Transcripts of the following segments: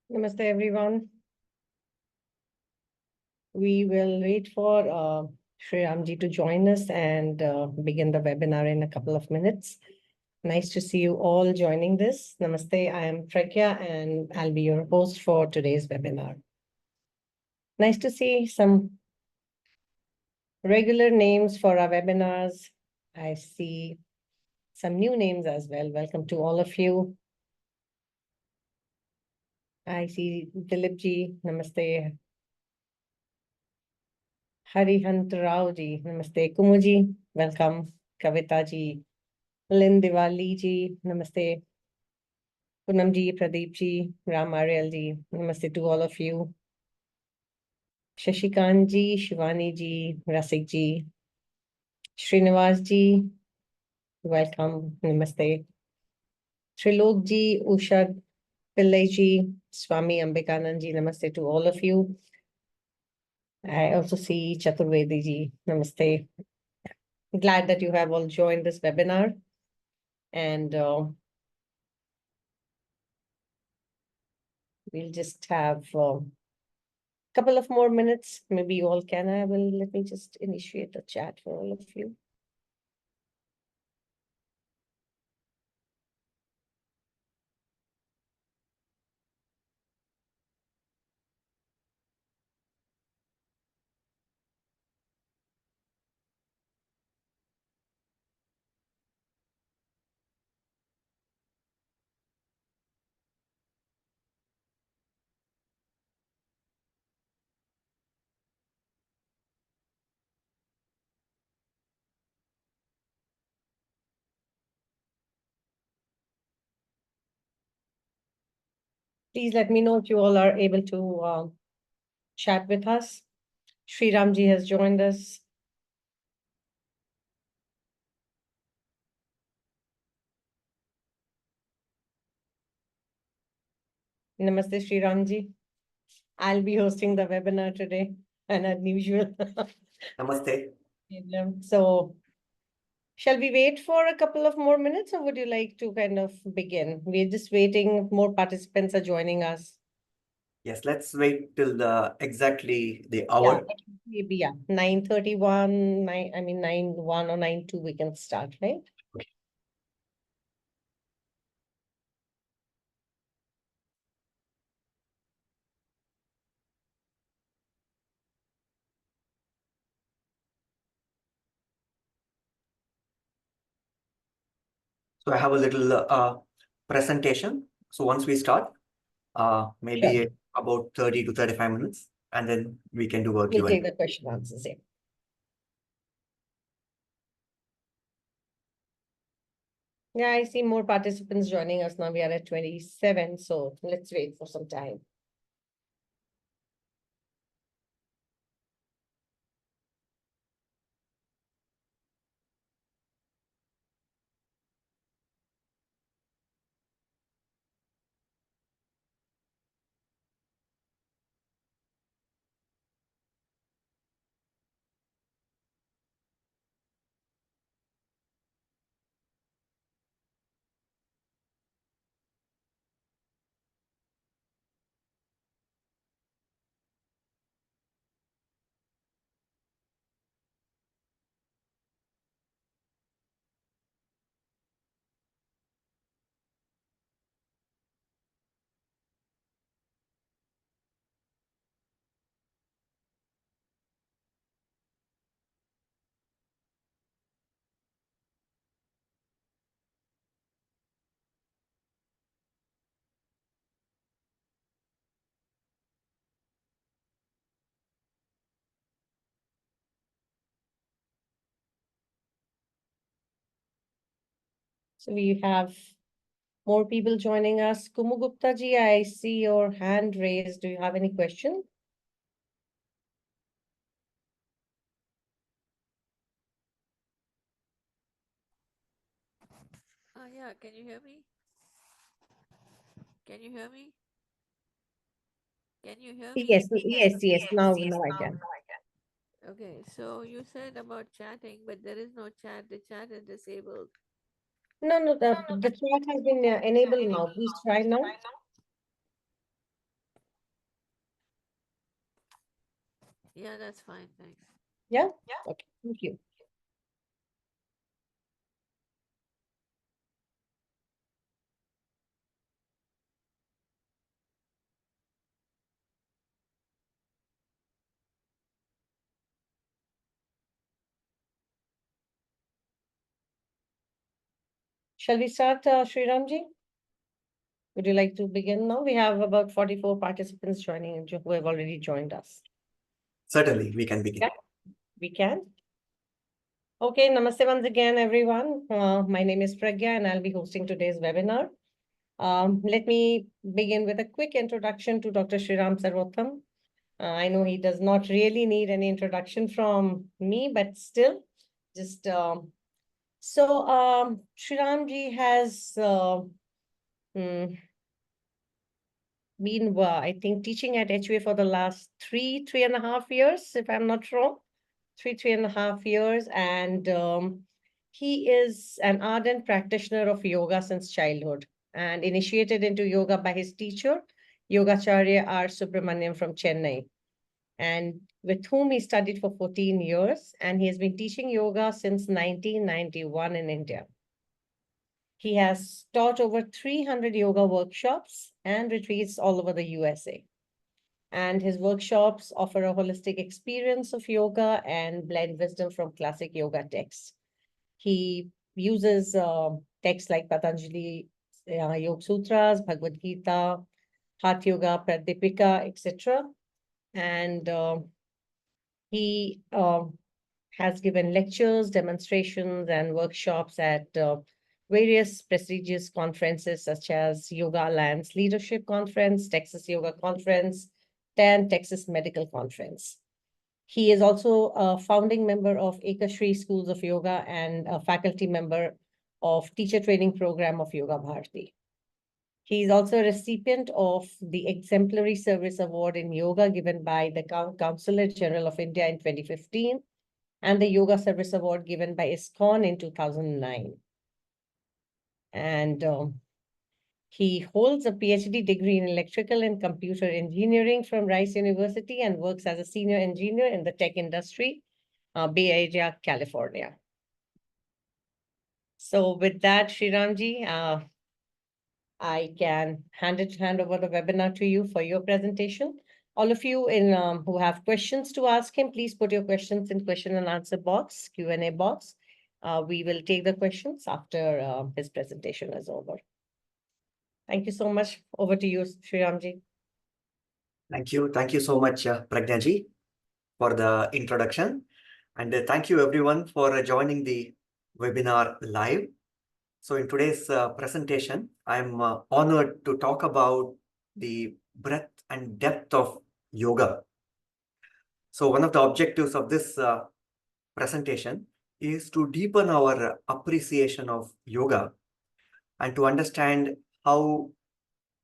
Namaste, everyone. We will wait for Sri Ramji to join us and begin the webinar in a couple of minutes. Nice to see you all joining this. Namaste, I am Pragya and I'll be your host for today's webinar. Nice to see some regular names for our webinars. I see some new names as well. Welcome to all of you. I see Dilip ji, namaste. Harihant Rao ji, namaste. Kumu ji, welcome. Kavita ji, Lynn Diwali ji, namaste. Poonam ji, Pradeep ji, Ram Ariel ji, namaste to all of you. Shashikant ji, Shivani ji, Rasik ji, Srinivas ji, welcome, namaste. Trilok ji, Usha Pillai ji, Swami Ambikanand ji, namaste to all of you. I also see Chaturvedi ji, namaste. Glad that you have all joined this webinar. And we'll just have a couple of more minutes. Maybe you all can. Let me just initiate the chat for all of you. Please let me know if you all are able to chat with us. Sri Ramji has joined us. Namaste, Sri Ramji. I'll be hosting the webinar today, and unusual. Namaste. So, shall we wait for a couple of more minutes, or would you like to kind of begin? We're just waiting. More participants are joining us. Yes, let's wait till exactly the hour. Maybe 9:31, 9:01 or 9:02 we can start, right? Okay. So I have a little presentation. So once we start, maybe Sure. about 30 to 35 minutes, and then we can do a We'll Q&A. take the question answers, yeah. Yeah, I see more participants joining us now. We are at 27, so let's wait for some time. So we have more people joining us. Kumu Gupta ji, I see your hand raised. Do you have any question? Yeah, can you hear me? Can you hear me? Can you hear me? Yes. Now I can. Okay, so you said about chatting, but there is no chat. The chat is disabled. No, the chat has been enabled now. Please try now. Yeah, that's fine. Thanks. Yeah? Okay, thank you. Shall we start, Sriramji? Would you like to begin now? We have about 44 participants joining who have already joined us. Certainly, we can begin. Yeah, we can. Okay, namaste once again, everyone. My name is Pragya and I'll be hosting today's webinar. Let me begin with a quick introduction to Dr. Sriram Sarwotham. I know he does not really need any introduction from me, but still, just Sriramji has been, I think, teaching at HUA for the last three and a half years, if I'm not wrong, three and a half years. And he is an ardent practitioner of yoga since childhood and initiated into yoga by his teacher, Yogacharya R. Subramaniam from Chennai, and with whom he studied for 14 years. And he has been teaching yoga since 1991 in India. He has taught over 300 yoga workshops and retreats all over the USA. And his workshops offer a holistic experience of yoga and blend wisdom from classic yoga texts. He uses texts like Patanjali Yoga Sutras, Bhagavad Gita, Hatha Yoga, Pradipika, etc. And he has given lectures, demonstrations, and workshops at various prestigious conferences such as Yoga Alliance Leadership Conference, Texas Yoga Conference, and Texas Medical Conference. He is also a founding member of Ekashri Schools of Yoga and a faculty member of Teacher Training Program of Yoga Bharati. He is also a recipient of the Exemplary Service Award in Yoga given by the Consulate General of India in 2015 and the Yoga Service Award given by ISKCON in 2009. And He holds a PhD degree in electrical and computer engineering from Rice University and works as a senior engineer in the tech industry, Bay Area, California. So with that, Sriramji, I can hand over the webinar to you for your presentation. All of you who have questions to ask him, please put your questions in question and answer box, Q&A box. We will take the questions after his presentation is over. Thank you so much. Over to you, Sriramji. Thank you. Thank you so much, Pragnaji, for the introduction. And thank you everyone for joining the webinar live. So in today's presentation, I'm honored to talk about the breadth and depth of yoga. So one of the objectives of this presentation is to deepen our appreciation of yoga and to understand how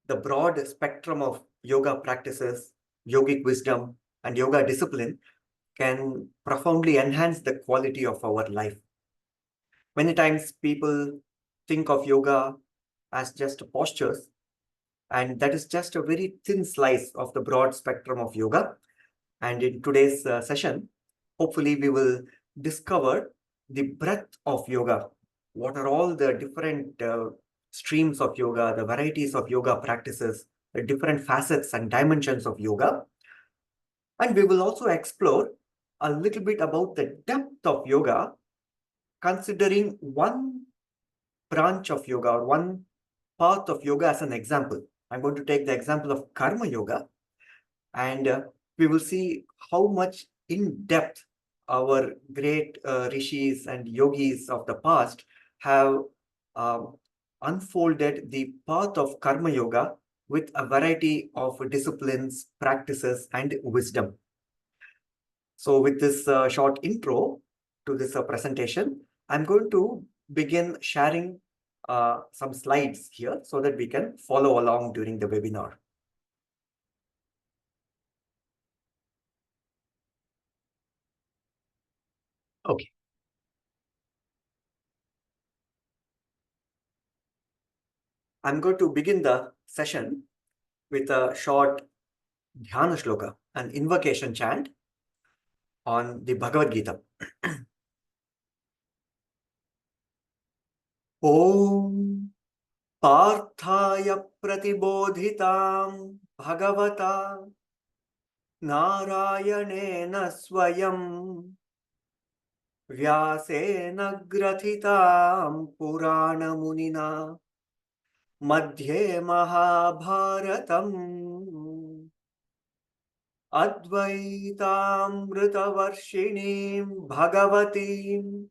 the broad spectrum of yoga practices, yogic wisdom, and yoga discipline can profoundly enhance the quality of our life. Many times people think of yoga as just postures, and that is just a very thin slice of the broad spectrum of yoga. And in today's session, hopefully we will discover the breadth of yoga. What are all the different streams of yoga, the varieties of yoga practices, the different facets and dimensions of yoga. And we will also explore a little bit about the depth of yoga, considering one branch of yoga or one path of yoga as an example. I'm going to take the example of karma yoga, and we will see how much in depth our great rishis and yogis of the past have unfolded the path of karma yoga with a variety of disciplines, practices, and wisdom. So with this short intro to this presentation, I'm going to begin sharing some slides here so that we can follow along during the webinar. Okay. I'm going to begin the session with a short dhyana shloka, an invocation chant on the Bhagavad Gita. Om Parthaya Pratibodhitam Bhagavata Narayanena Swayam Vyasena Grathitam Purana Munina Madhye Mahabharatam Advaitaamritavarshinim Bhagavatim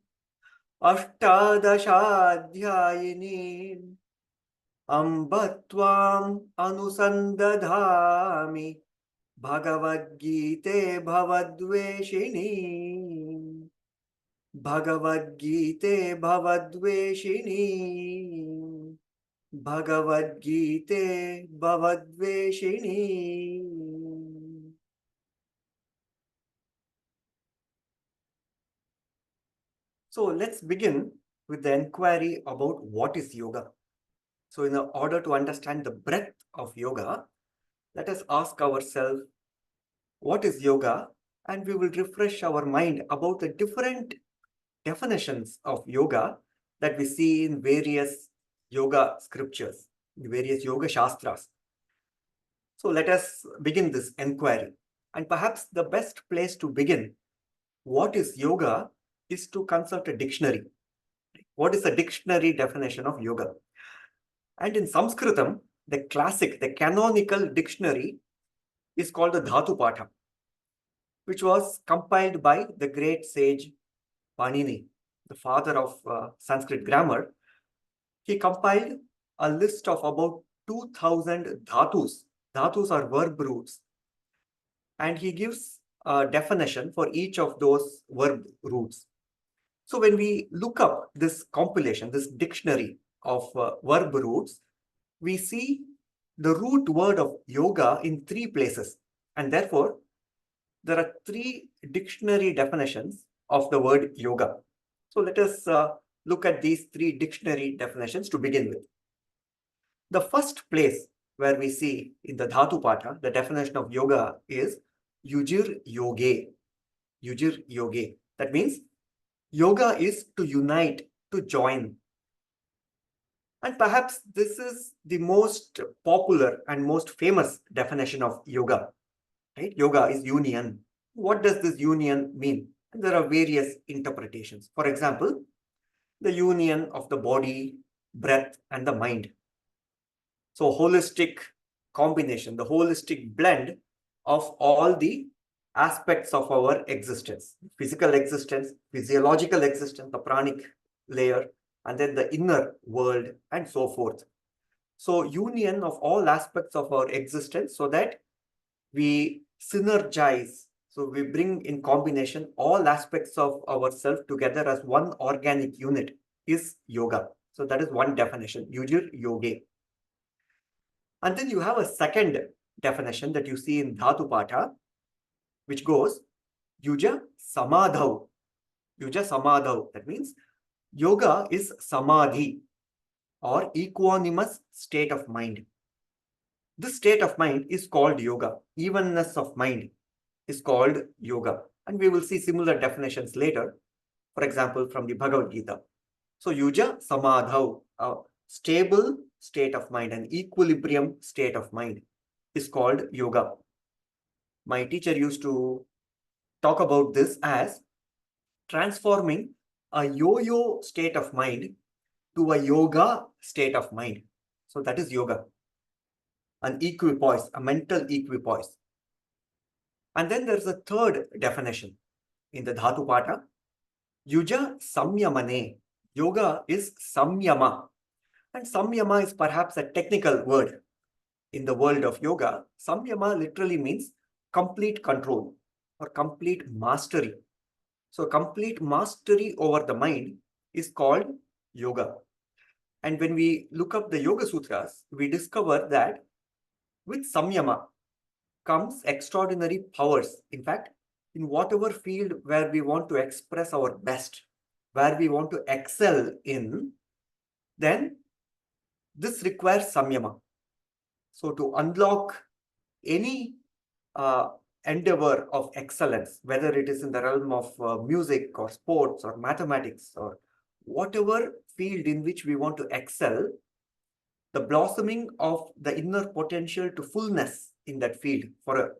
Ashtadashaadhyayinim Amba Tvam Anusandadhami Bhagavad Gita Bhavadveshini Bhagavad Gita Bhavadveshini Bhagavad Gita Bhavadveshini. So let's begin with the inquiry about what is yoga. So in order to understand the breadth of yoga, let us ask ourselves, what is yoga? And we will refresh our mind about the different definitions of yoga that we see in various yoga scriptures, in various yoga shastras. So let us begin this inquiry. And perhaps the best place to begin, what is yoga, is to consult a dictionary. What is the dictionary definition of yoga? And in Sanskritam, the classic, the canonical dictionary is called the Dhatu Patha, which was compiled by the great sage Panini, the father of Sanskrit grammar. He compiled a list of about 2000 dhatus. Dhatus are verb roots. And he gives a definition for each of those verb roots. So when we look up this compilation, this dictionary of verb roots, we see the root word of yoga in 3 places. And therefore, there are 3 dictionary definitions of the word yoga. So let us look at these 3 dictionary definitions to begin with. The first place where we see in the Dhatu Pata, the definition of yoga is yujir yoge. Yujir yoge. That means yoga is to unite, to join. And perhaps this is the most popular and most famous definition of yoga. Right? Yoga is union. What does this union mean? And there are various interpretations. For example, the union of the body, breath, and the mind. So holistic combination, the holistic blend of all the aspects of our existence, physical existence, physiological existence, the pranic layer, and then the inner world, and so forth. So union of all aspects of our existence so that we synergize. So we bring in combination all aspects of ourself together as one organic unit is yoga. So that is one definition, yujir yoge. And then you have a second definition that you see in Dhatu Pata, which goes yuja samadhav. Yuja samadhav. That means yoga is samadhi or equanimous state of mind. This state of mind is called yoga. Evenness of mind is called yoga. And we will see similar definitions later, for example, from the Bhagavad Gita. So yuja samadhav, a stable state of mind, an equilibrium state of mind is called yoga. My teacher used to talk about this as transforming a yo-yo state of mind to a yoga state of mind. So that is yoga. An equipoise, a mental equipoise. And then there's a third definition in the Dhatu Pata. Yuja samyamane. Yoga is samyama. And samyama is perhaps a technical word in the world of yoga. Samyama literally means complete control or complete mastery. So complete mastery over the mind is called yoga. And when we look up the Yoga Sutras, we discover that with samyama comes extraordinary powers. In fact, in whatever field where we want to express our best, where we want to excel in, then this requires samyama. So to unlock any endeavor of excellence, whether it is in the realm of music or sports or mathematics or whatever field in which we want to excel, the blossoming of the inner potential to fullness in that field for an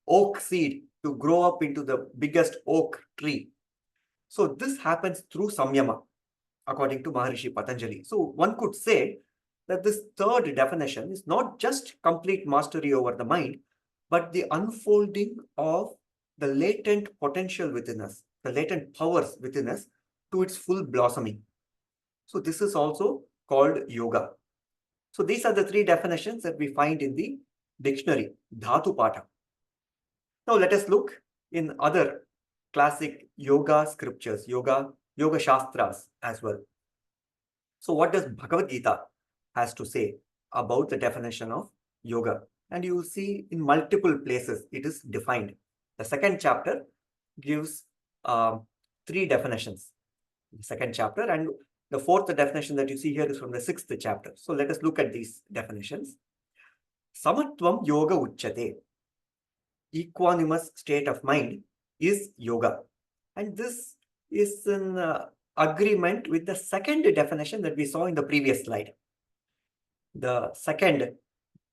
oak seed to grow up into the biggest oak tree. So this happens through samyama, according to Maharishi Patanjali. So one could say that this third definition is not just complete mastery over the mind, but the unfolding of the latent potential within us, the latent powers within us to its full blossoming. So this is also called yoga. So these are the three definitions that we find in the dictionary, Dhatu Pata. Now let us look in other classic yoga scriptures, yoga shastras as well. So what does Bhagavad Gita has to say about the definition of yoga? And you will see in multiple places it is defined. The second chapter gives three definitions. The second chapter, and the fourth definition that you see here is from the sixth chapter. So let us look at these definitions. Samatvam yoga uchyate. Equanimous state of mind is yoga. And this is in agreement with the second definition that we saw in the previous slide. The second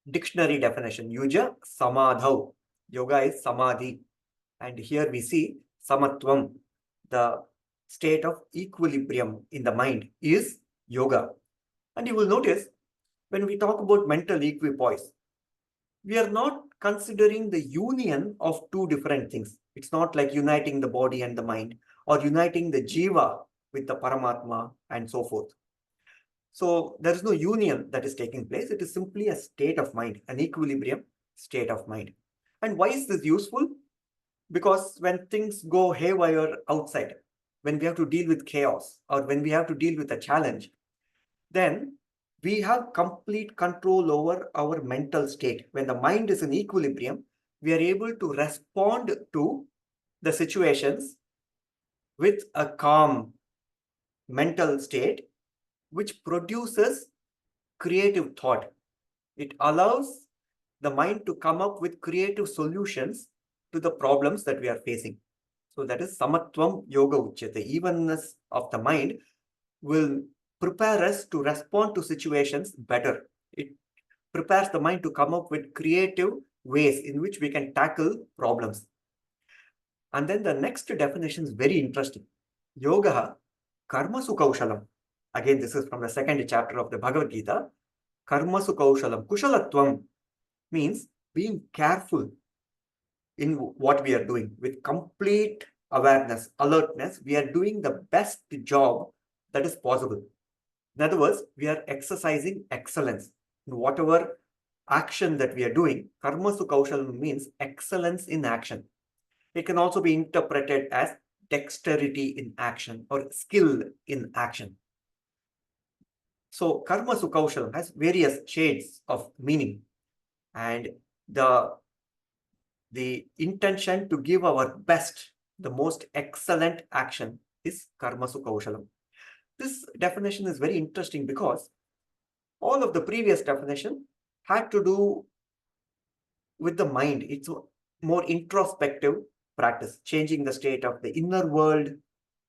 dictionary definition, yuja samadhav. Yoga is samadhi. And here we see samatvam, the state of equilibrium in the mind is yoga. And you will notice when we talk about mental equipoise, we are not considering the union of two different things. It's not like uniting the body and the mind or uniting the jiva with the paramatma and so forth. So there is no union that is taking place. It is simply a state of mind, an equilibrium state of mind. And why is this useful? Because when things go haywire outside, when we have to deal with chaos or when we have to deal with a challenge, then we have complete control over our mental state. When the mind is in equilibrium, we are able to respond to the situations with a calm mental state, which produces creative thought, It allows the mind to come up with creative solutions to the problems that we are facing. So that is samatvam yoga uchyate. Evenness of the mind will prepare us to respond to situations better. It prepares the mind to come up with creative ways in which we can tackle problems. And then the next definition is very interesting. Yoga karmasu kaushalam. Again, this is from the second chapter of the Bhagavad Gita. Karmasu kaushalam. Kushalatvam means being careful in what we are doing with complete awareness, alertness. We are doing the best job that is possible. In other words, we are exercising excellence in whatever action that we are doing. Karmasu kaushalam means excellence in action. It can also be interpreted as dexterity in action or skill in action. So karmasu kaushalam has various shades of meaning, and the intention to give our best, the most excellent action is karmasu kaushalam. This definition is very interesting because all of the previous definition had to do with the mind. It's more introspective practice, changing the state of the inner world,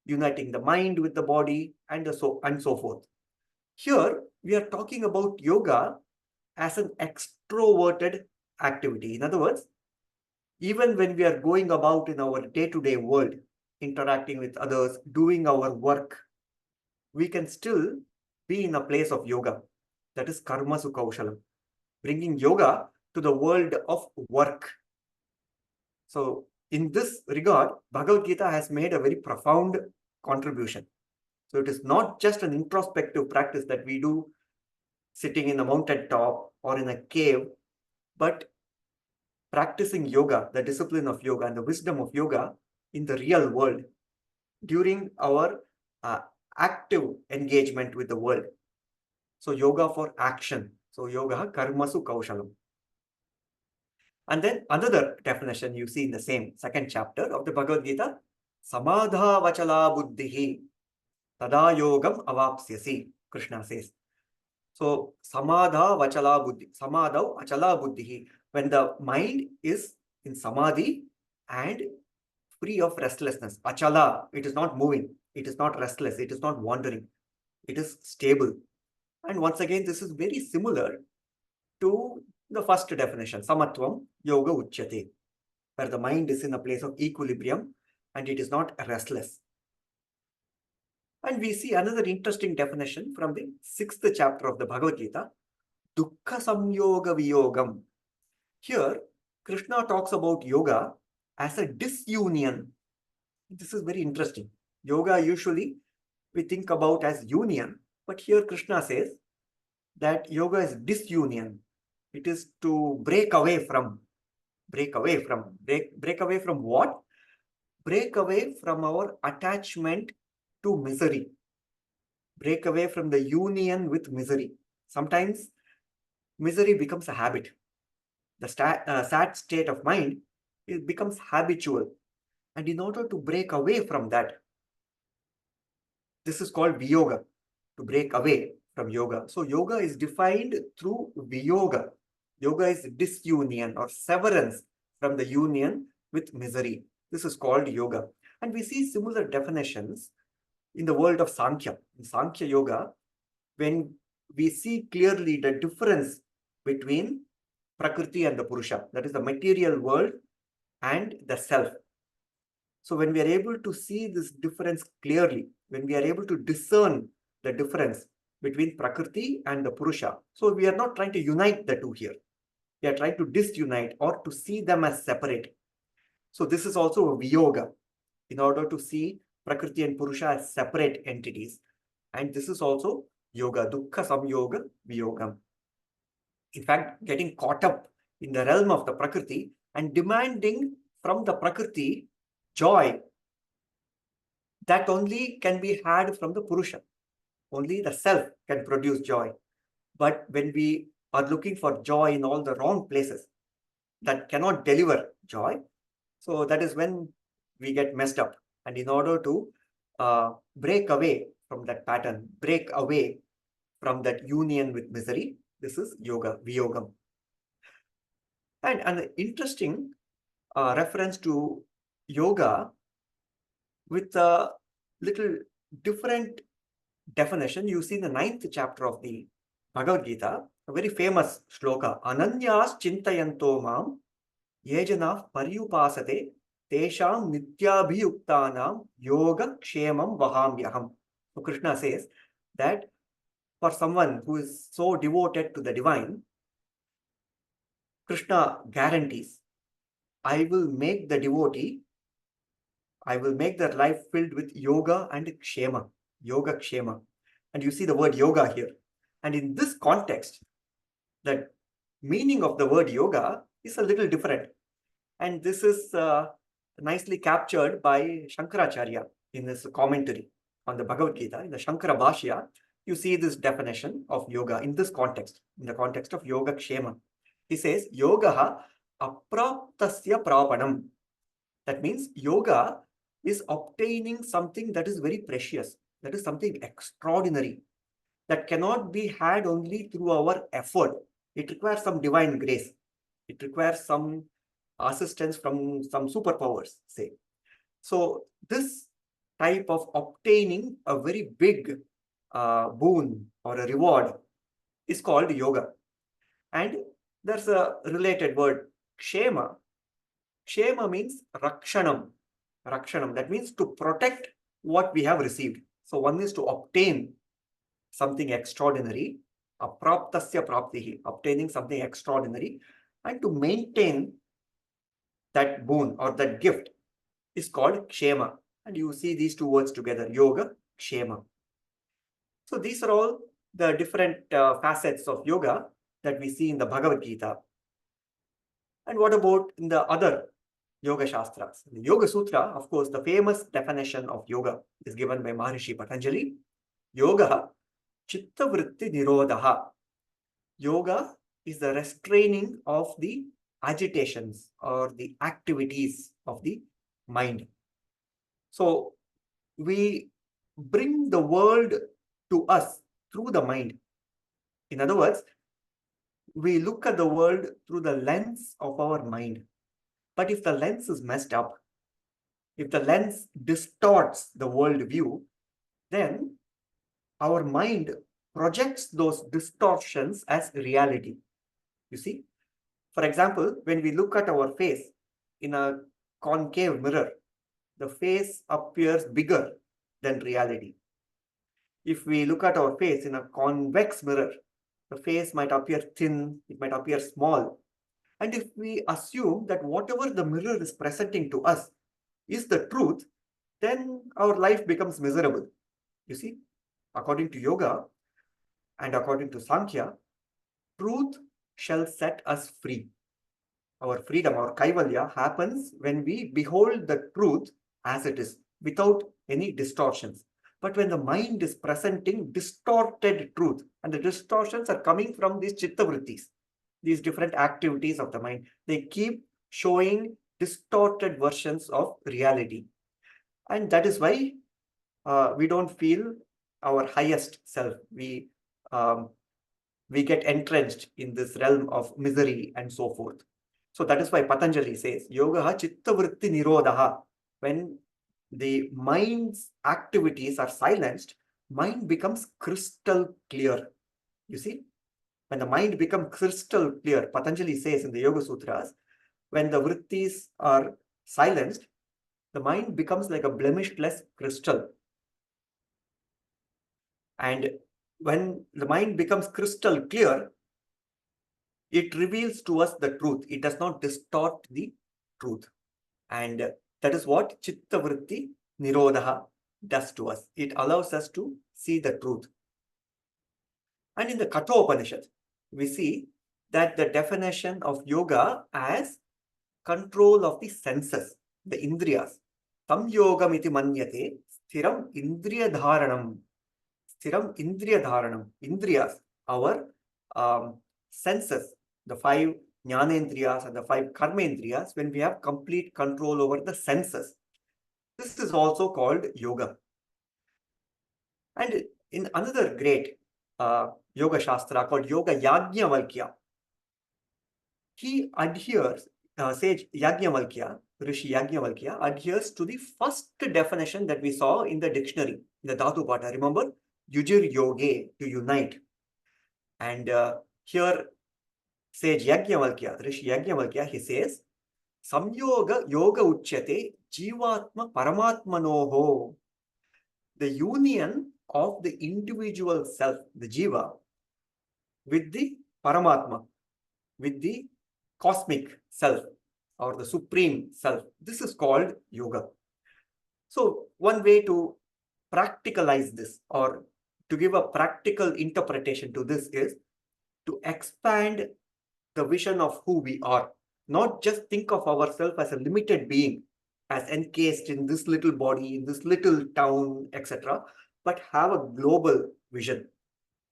uniting the mind with the body, and so forth. Here, we are talking about yoga as an extroverted activity. In other words, even when we are going about in our day-to-day world, interacting with others, doing our work, we can still be in a place of yoga. That is karmasu kaushalam, bringing yoga to the world of work. So in this regard, Bhagavad Gita has made a very profound contribution. So it is not just an introspective practice that we do sitting in a mountain top or in a cave, but practicing yoga, the discipline of yoga and the wisdom of yoga in the real world during our active engagement with the world. So yoga for action. So yoga karmasu kaushalam. And then another definition you see in the same second chapter of the Bhagavad Gita, samadha vachala buddhihi tada yogam avapsyasi, Krishna says. So samadha vachala buddhi, samadha achala buddhihi, when the mind is in samadhi and free of restlessness. Achala, it is not moving, it is not restless, it is not wandering, it is stable. And once again, this is very similar to the first definition, samatvam yoga uchyate, where the mind is in a place of equilibrium and it is not restless. And we see another interesting definition from the 6th chapter of the Bhagavad Gita, dukkha samyoga viyogam. Here, Krishna talks about yoga as a disunion. This is very interesting. Yoga usually we think about as union, but here Krishna says that yoga is disunion. It is to break away from what? Break away from our attachment to misery. Break away from the union with misery. Sometimes misery becomes a habit. The sad state of mind, it becomes habitual. And in order to break away from that, this is called viyoga, to break away from yoga. So yoga is defined through viyoga. Yoga is disunion or severance from the union with misery. This is called yoga. And we see similar definitions in the world of Sankhya. In Sankhya Yoga, when we see clearly the difference between Prakriti and the Purusha, that is the material world and the self. So when we are able to see this difference clearly, when we are able to discern the difference between Prakriti and the Purusha, so we are not trying to unite the two here. We are trying to disunite or to see them as separate. So this is also a viyoga, in order to see Prakriti and Purusha as separate entities. And this is also yoga, dukkha samyoga viyogam. In fact, getting caught up in the realm of the Prakriti and demanding from the Prakriti joy that only can be had from the Purusha. Only the self can produce joy. But when we are looking for joy in all the wrong places that cannot deliver joy, so that is when we get messed up. And in order to break away from that pattern, break away from that union with misery, This is yoga, viyogam. And an interesting reference to yoga with a little different definition. You see in the 9th chapter of the Bhagavad Gita, a very famous shloka, Ananyas chintayanto mam yejana paryupasate tesham nityabhiyuktanam yoga kshemam vahamyaham. So Krishna says that for someone who is so devoted to the divine, Krishna guarantees, I will make the devotee, I will make their life filled with yoga and kshema, yoga kshema. And you see the word yoga here. And in this context, the meaning of the word yoga is a little different. And this is nicely captured by Shankaracharya in his commentary on the Bhagavad Gita. In the Shankara Bhashya, you see this definition of yoga in this context, in the context of yoga kshema. He says, yoga apraptasya prapanam. That means yoga is obtaining something that is very precious, that is something extraordinary, that cannot be had only through our effort. It requires some divine grace. It requires some assistance from some superpowers, say. So this type of obtaining a very big boon or a reward is called yoga. And there's a related word, kshema. Kshema means rakshanam. Rakshanam, that means to protect what we have received. So one is to obtain something extraordinary, apraptasya praptihi, obtaining something extraordinary, and to maintain that boon or that gift is called kshema. And you see these two words together, yoga, kshema. So these are all the different facets of yoga that we see in the Bhagavad Gita. And what about in the other Yoga Shastras? In the Yoga Sutra, of course, the famous definition of yoga is given by Maharishi Patanjali. Yoga, chitta vritti nirodha. Yoga is the restraining of the agitations or the activities of the mind. So we bring the world to us through the mind. In other words, we look at the world through the lens of our mind. But if the lens is messed up, if the lens distorts the world view, then our mind projects those distortions as reality. You see, for example, when we look at our face in a concave mirror, the face appears bigger than reality. If we look at our face in a convex mirror, the face might appear thin, it might appear small. And if we assume that whatever the mirror is presenting to us is the truth, then our life becomes miserable. You see, according to yoga and according to Sankhya, truth shall set us free. Our freedom, our kaivalya happens when we behold the truth as it is, without any distortions. But when the mind is presenting distorted truth, and the distortions are coming from these chitta vrittis, these different activities of the mind, they keep showing distorted versions of reality. And that is why we don't feel our highest self. We get entrenched in this realm of misery and so forth. So that is why Patanjali says, yoga chitta vritti nirodha. When the mind's activities are silenced, mind becomes crystal clear. You see, when the mind becomes crystal clear, Patanjali says in the Yoga Sutras, when the vrittis are silenced, the mind becomes like a blemishless crystal. And when the mind becomes crystal clear, it reveals to us the truth. It does not distort the truth. And that is what chitta vritti nirodha does to us. It allows us to see the truth. And in the Kathopanishad, we see that the definition of yoga as control of the senses, the indriyas. Tam yogam iti manyate sthiram indriya dharanam. Sthiram indriya dharanam. Indriyas, our senses, the 5 jnanendriyas and the 5 karmendriyas, when we have complete control over the senses. This is also called yoga. And in another great yoga shastra called Yoga Yajnavalkya. He adheres, sage Yajnavalkya, Rishi Yajnavalkya, adheres to the first definition that we saw in the dictionary, in the Dhatu Pata. Remember, Yujir Yoge, to unite. And here, sage Yajnavalkya, Rishi Yajnavalkya, he says, Samyoga Yoga Uchyate Jivatma Paramatmanoho. The union of the individual self, the Jiva, with the Paramatma, with the cosmic self or the supreme self. This is called yoga. So one way to practicalize this or to give a practical interpretation to this is to expand the vision of who we are. Not just think of ourselves as a limited being, as encased in this little body, in this little town, etc., but have a global vision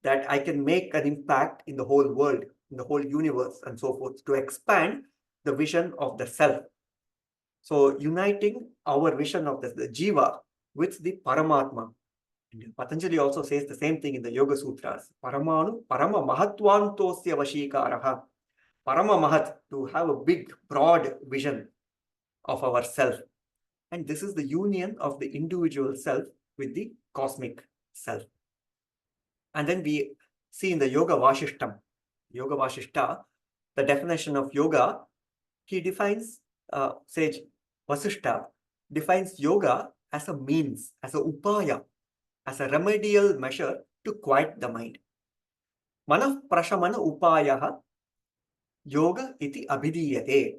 that I can make an impact in the whole world, in the whole universe, and so forth, to expand the vision of the self. So uniting our vision of the Jiva with the Paramatma. Patanjali also says the same thing in the Yoga Sutras. Paramanu, Parama Mahatvantosya Vashikaraha. Parama Mahat, to have a big, broad vision of ourself. And this is the union of the individual self with the cosmic self. And then we see in the Yoga Vashishtam, Yoga Vashishta, the definition of yoga, he defines, sage Vasishta defines yoga as a means, as a upaya, as a remedial measure to quiet the mind. Manah prashamana upayaha yoga iti abhidiyate.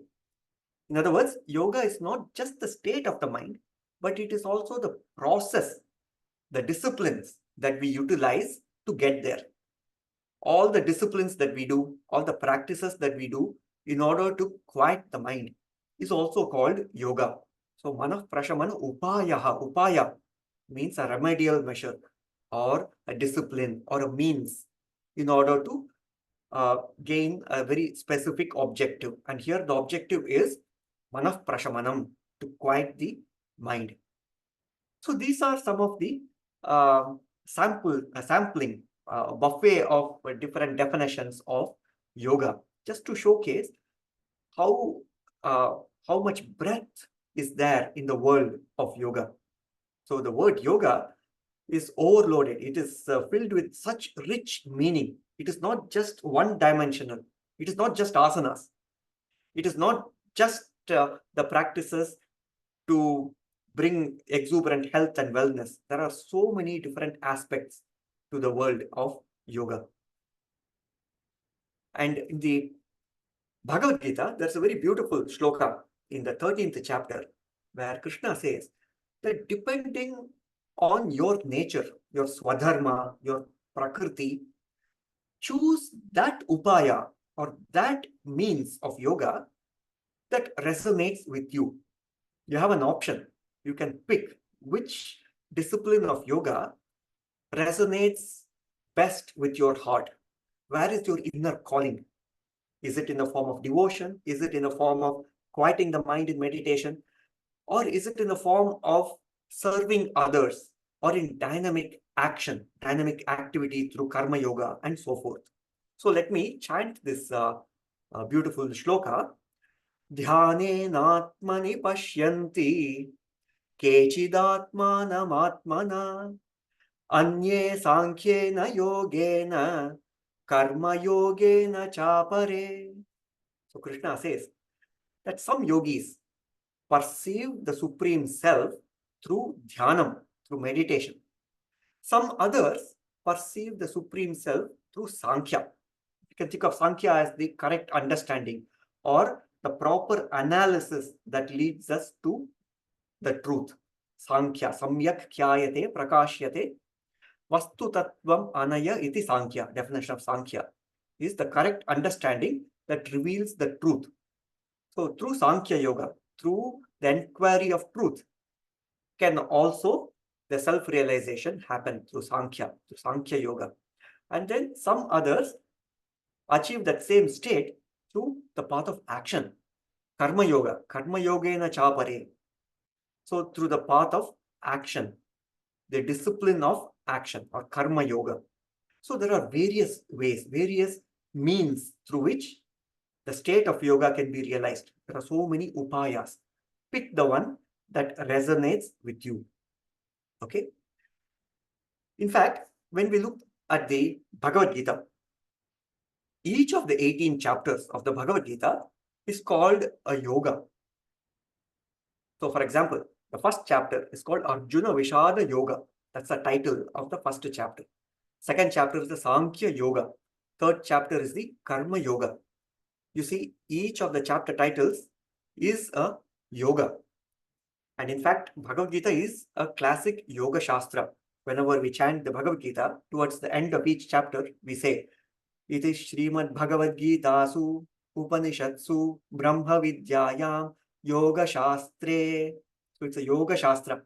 In other words, yoga is not just the state of the mind, but it is also the process, the disciplines that we utilize to get there. All the disciplines that we do, all the practices that we do in order to quiet the mind is also called yoga. So, manah prashamana upayaha. Upaya means a remedial measure or a discipline or a means in order to gain a very specific objective. And here the objective is manah prashamanam, to quiet the mind. So these are some of the sampling buffet of different definitions of yoga, just to showcase how much breadth is there in the world of yoga. So the word yoga is overloaded. It is filled with such rich meaning. It is not just one-dimensional. It is not just asanas. It is not just the practices to bring exuberant health and wellness. There are so many different aspects to the world of yoga. And in the Bhagavad Gita, there's a very beautiful shloka in the 13th chapter where Krishna says that depending on your nature, your swadharma, your prakriti, choose that upaya or that means of yoga that resonates with you. You have an option. You can pick which discipline of yoga resonates best with your heart. Where is your inner calling? Is it in the form of devotion? Is it in the form of quieting the mind in meditation? Or is it in the form of serving others or in dynamic action, dynamic activity through karma yoga and so forth? So let me chant this beautiful shloka. Dhyanenatmani pashyanti kechidatmanamatmana anye sankhyena yogena karma yogena chapare. So Krishna says that some yogis perceive the Supreme Self through dhyanam, through meditation. Some others perceive the Supreme Self through Sankhya. You can think of Sankhya as the correct understanding or the proper analysis that leads us to the truth. Sankhya, samyak khyayate prakashyate vastu tattvam anaya iti Sankhya. Definition of Sankhya is the correct understanding that reveals the truth. So through Sankhya Yoga, through the inquiry of truth, can also the self-realization happen through Sankhya Yoga. And then some others achieve that same state through the path of action, Karma Yogena Chapare. So through the path of action, the discipline of action or Karma Yoga. So there are various ways, various means through which the state of yoga can be realized. There are so many upayas. Pick the one that resonates with you. Okay. In fact, when we look at the Bhagavad Gita, each of the 18 chapters of the Bhagavad Gita is called a yoga. So, for example, the first chapter is called Arjuna Vishada Yoga. That's the title of the first chapter. Second chapter is the Sankhya Yoga. Third chapter is the Karma Yoga. You see, each of the chapter titles is a yoga. And in fact, Bhagavad Gita is a classic yoga shastra. Whenever we chant the Bhagavad Gita, towards the end of each chapter, we say, Iti Srimad Bhagavad Gita Su Upanishatsu Brahma Vidyayam Yoga Shastre. So it's a yoga shastra.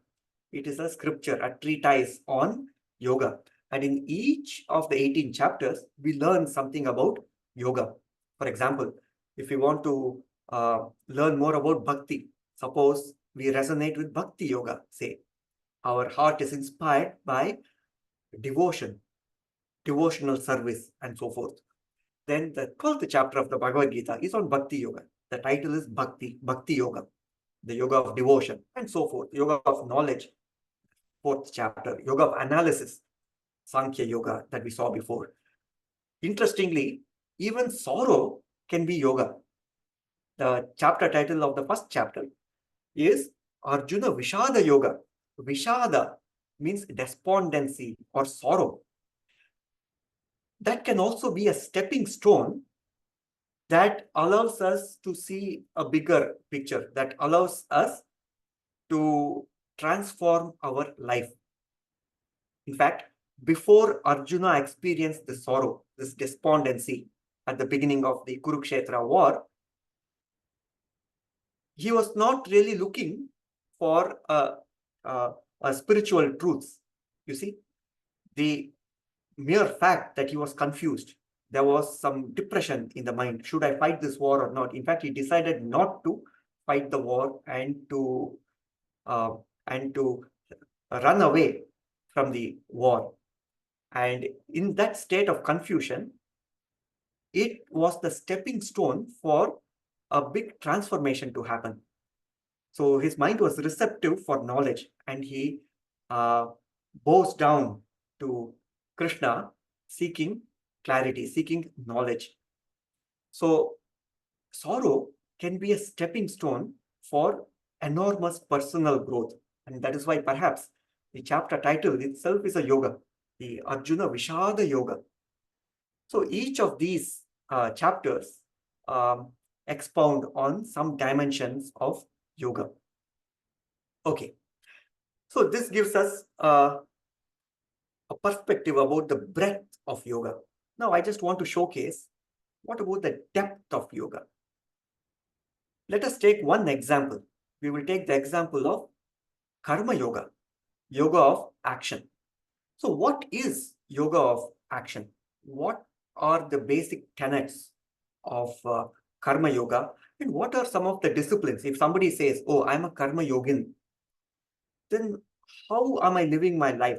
It is a scripture, a treatise on yoga. And in each of the 18 chapters, we learn something about yoga. For example, if we want to learn more about bhakti, suppose we resonate with bhakti yoga, say, our heart is inspired by devotion, devotional service, and so forth. Then the 12th chapter of the Bhagavad Gita is on bhakti yoga. The title is Bhakti Yoga, the yoga of devotion, and so forth, yoga of knowledge. 4th chapter, yoga of analysis, Sankhya Yoga that we saw before. Interestingly, even sorrow can be yoga. The chapter title of the first chapter is Arjuna Vishada Yoga. Vishada means despondency or sorrow. That can also be a stepping stone that allows us to see a bigger picture, that allows us to transform our life. In fact, before Arjuna experienced the sorrow, this despondency at the beginning of the Kurukshetra war, he was not really looking for a spiritual truths. You see, the mere fact that he was confused, there was some depression in the mind. Should I fight this war or not? In fact, he decided not to fight the war and to run away from the war. And in that state of confusion, it was the stepping stone for a big transformation to happen. So his mind was receptive for knowledge, and he bows down to Krishna, seeking clarity, seeking knowledge. So sorrow can be a stepping stone for enormous personal growth. And that is why perhaps the chapter title itself is a yoga, the Arjuna Vishada Yoga. So each of these chapters expound on some dimensions of yoga. Okay, so this gives us a perspective about the breadth of yoga. Now I just want to showcase what about the depth of yoga. Let us take one example. We will take the example of karma yoga, yoga of action. So what is yoga of action? What are the basic tenets of karma yoga, and what are some of the disciplines? If somebody says, oh, I'm a karma yogin, then how am I living my life?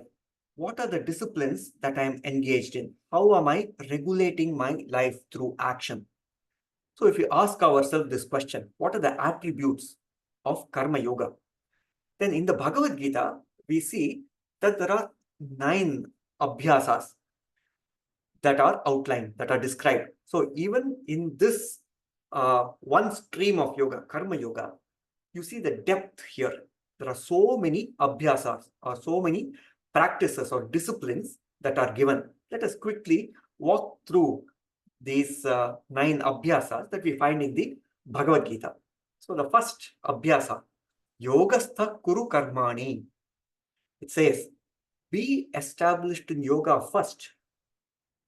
What are the disciplines that I am engaged in? How am I regulating my life through action? So if we ask ourselves this question, what are the attributes of karma yoga? Then in the Bhagavad Gita, we see that there are 9 abhyasas that are outlined, that are described. So even in this one stream of yoga, karma yoga, you see the depth here. There are so many abhyasas, or so many practices or disciplines that are given. Let us quickly walk through these 9 abhyasas that we find in the Bhagavad Gita. So the first abhyasa, yogastha kuru karmani. It says, be established in yoga first,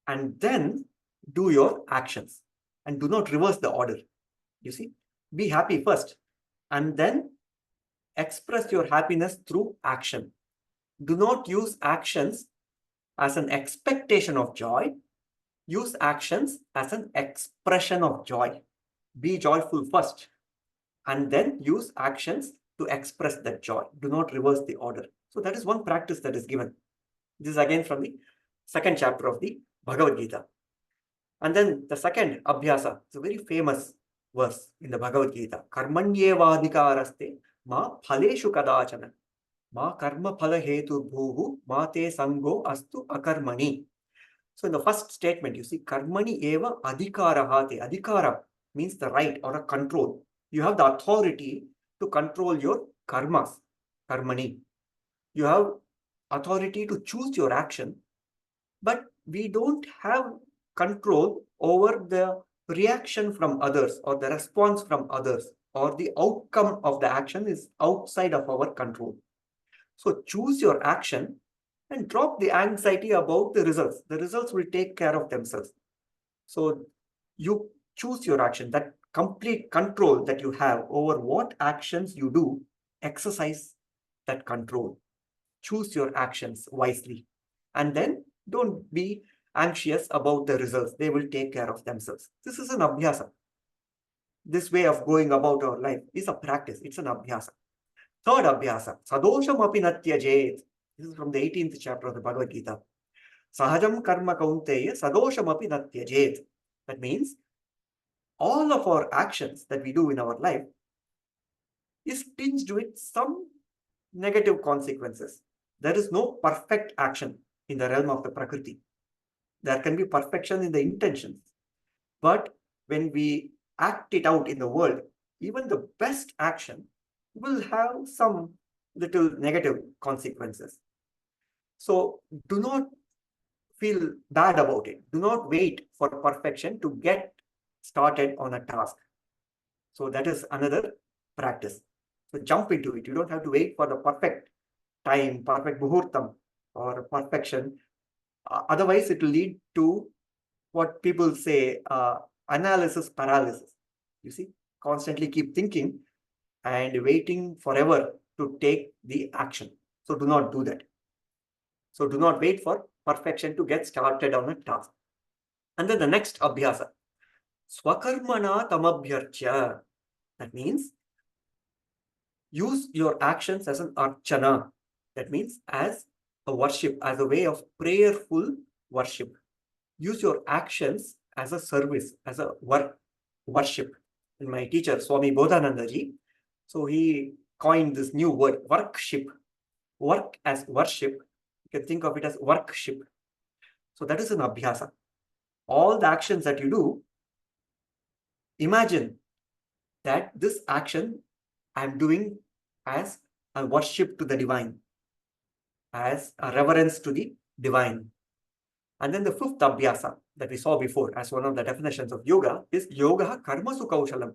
and then do your actions, and do not reverse the order. You see, be happy first, and then express your happiness through action. Do not use actions as an expectation of joy. Use actions as an expression of joy. Be joyful first, and then use actions to express that joy. Do not reverse the order. So that is one practice that is given. This is again from the second chapter of the Bhagavad Gita. And then the second abhyasa, it's a very famous verse in the Bhagavad Gita. Karmanyevadhikaraste ma phaleshu kadachana ma karma phala hetu bhuhu ma te sango astu akarmani. So in the first statement, you see karmani eva adhikarahate. Adhikara means the right or a control. You have the authority to control your karmas, karmani. You have authority to choose your action, but we don't have control over the reaction from others or the response from others, or the outcome of the action is outside of our control. So choose your action and drop the anxiety about the results. The results will take care of themselves. So you choose your action. That complete control that you have over what actions you do, exercise that control. Choose your actions wisely. And then don't be anxious about the results. They will take care of themselves. This is an abhyasa. This way of going about our life is a practice. It's an abhyasa. Third abhyasa, sadosham api natyajet. This is from the 18th chapter of the Bhagavad Gita. Sahajam karma kaunteya sadosham api natyajet. That means all of our actions that we do in our life is tinged with some negative consequences. There is no perfect action in the realm of the Prakriti. There can be perfection in the intentions. But when we act it out in the world, even the best action will have some little negative consequences. So do not feel bad about it. Do not wait for perfection to get started on a task. So that is another practice. So jump into it. You don't have to wait for the perfect time, perfect muhurtam, or perfection. Otherwise, it will lead to what people say, analysis paralysis. You see, constantly keep thinking and waiting forever to take the action. So do not do that. So do not wait for perfection to get started on a task. And then the next abhyasa, swakarmana tamabhyarcha. That means use your actions as an archana. That means as a worship, as a way of prayerful worship. Use your actions as a service, as a worship. And my teacher, Swami Bodhanandaji, so he coined this new word, workship. Work as worship. You can think of it as workship. So that is an abhyasa. All the actions that you do, imagine that this action I'm doing as a worship to the divine, as a reverence to the divine. And then the fifth abhyasa that we saw before as one of the definitions of yoga is yoga karmasu kaushalam.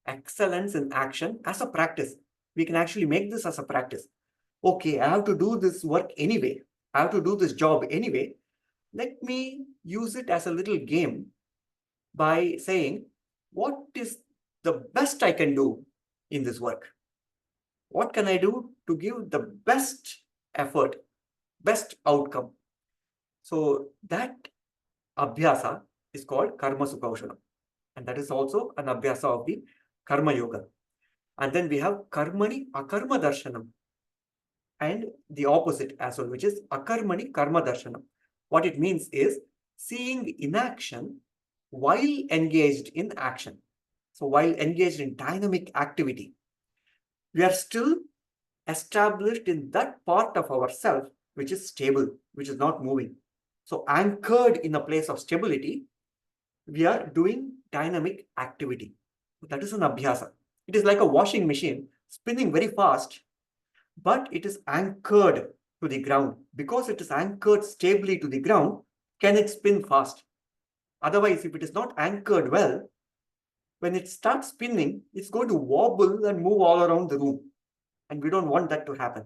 Excellence in action as a practice. We can actually make this as a practice. Okay, I have to do this work anyway. I have to do this job anyway. Let me use it as a little game by saying, what is the best I can do in this work? What can I do to give the best effort, best outcome? So that abhyasa is called karma sukhaushanam. And that is also an abhyasa of the karma yoga. And then we have karmani akarma darshanam. And the opposite as well, which is akarmani karma darshanam. What it means is seeing inaction while engaged in action. So while engaged in dynamic activity, we are still established in that part of ourself which is stable, which is not moving. So anchored in a place of stability, we are doing dynamic activity. That is an abhyasa. It is like a washing machine spinning very fast, but it is anchored to the ground. Because it is anchored stably to the ground, can it spin fast? Otherwise, if it is not anchored well, when it starts spinning, it's going to wobble and move all around the room. And we don't want that to happen.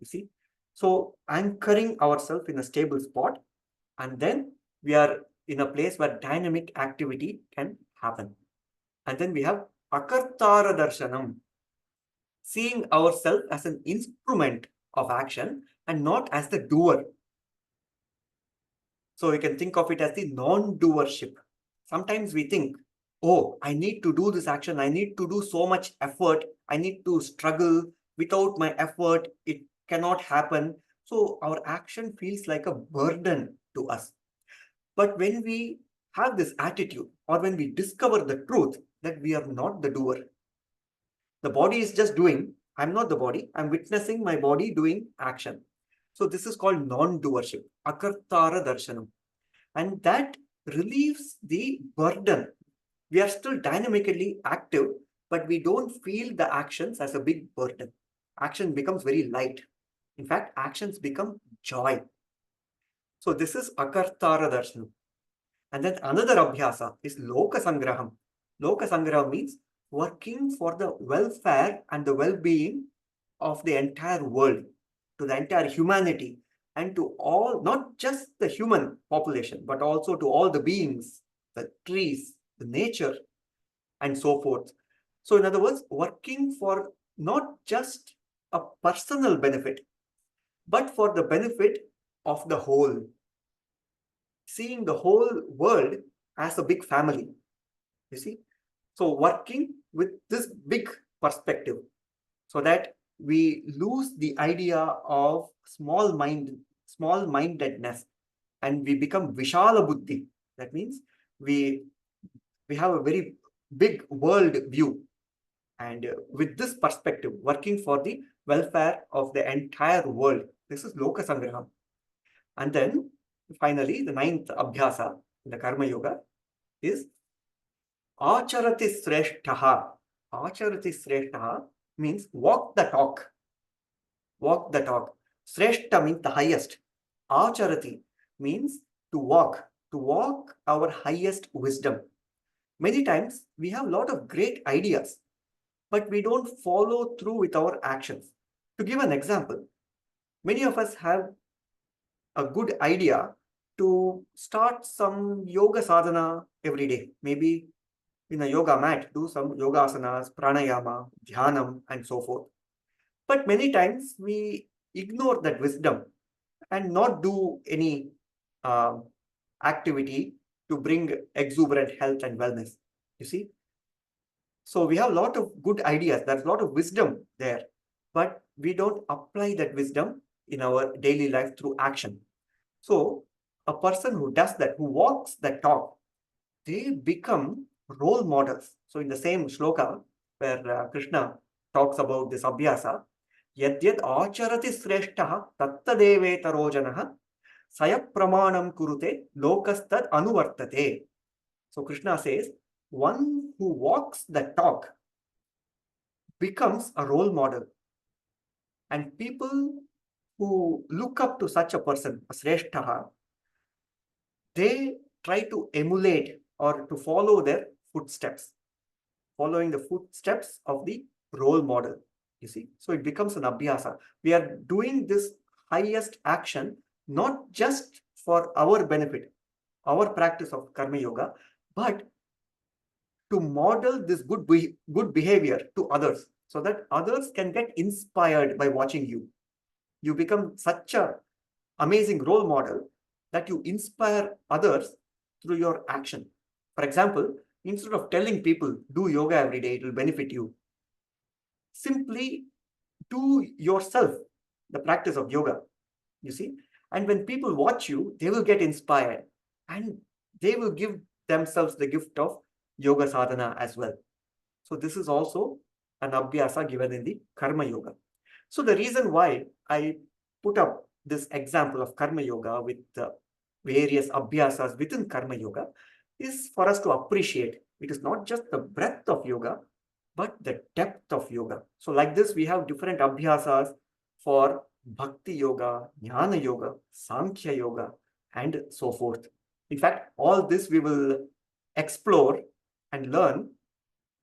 You see? So anchoring ourselves in a stable spot, and then we are in a place where dynamic activity can happen. And then we have akartara darshanam, seeing ourselves as an instrument of action and not as the doer. So we can think of it as the non-doership. Sometimes we think, oh, I need to do this action. I need to do so much effort. I need to struggle. Without my effort, it cannot happen. So our action feels like a burden to us. But when we have this attitude, or when we discover the truth that we are not the doer, the body is just doing, I'm not the body, I'm witnessing my body doing action. So this is called non-doership, akartara darshanam. And that relieves the burden. We are still dynamically active, but we don't feel the actions as a big burden. Action becomes very light. In fact, actions become joy. So this is akartara darshanam. And then another abhyasa is loka sangraham. Loka sangraham means working for the welfare and the well-being of the entire world, to the entire humanity, and to all, not just the human population, but also to all the beings, the trees, the nature, and so forth. So in other words, working for not just a personal benefit, but for the benefit of the whole. Seeing the whole world as a big family, you see. So working with this big perspective, so that we lose the idea of small-mindedness, and we become vishala buddhi. That means we have a very big world view, and with this perspective, working for the welfare of the entire world. This is loka sangraham. And then finally, the ninth abhyasa in the karma yoga is acharati sreshtaha. Acharati sreshtaha means walk the talk. Walk the talk. Sreshta means the highest. Acharati means to walk our highest wisdom. Many times we have a lot of great ideas, but we don't follow through with our actions. To give an example, many of us have a good idea to start some yoga sadhana every day. Maybe in a yoga mat, do some yoga asanas, pranayama, dhyanam, and so forth. But many times we ignore that wisdom and not do any activity to bring exuberant health and wellness. You see? So we have a lot of good ideas. There's a lot of wisdom there, but we don't apply that wisdom in our daily life through action. So a person who does that, who walks that talk, they become role models. So in the same shloka where Krishna talks about this abhyasa, yadyad acharati sreshtaha tattadevetaro janaha sayap pramanam kurute lokastad anuvartate. So Krishna says, one who walks the talk becomes a role model. And people who look up to such a person, a sreshtaha, they try to emulate or to follow their footsteps, following the footsteps of the role model, you see. So it becomes an abhyasa. We are doing this highest action, not just for our benefit, our practice of karma yoga, but to model this good behavior to others, so that others can get inspired by watching you. You become such an amazing role model that you inspire others through your action. For example, instead of telling people, do yoga every day, it will benefit you, simply do yourself the practice of yoga, you see. And when people watch you, they will get inspired and they will give themselves the gift of yoga sadhana as well. So this is also an abhyasa given in the karma yoga. So the reason why I put up this example of karma yoga with various abhyasas within karma yoga is for us to appreciate it is not just the breadth of yoga, but the depth of yoga. So like this, we have different abhyasas for bhakti yoga, jnana yoga, sankhya yoga, and so forth. In fact, all this we will explore and learn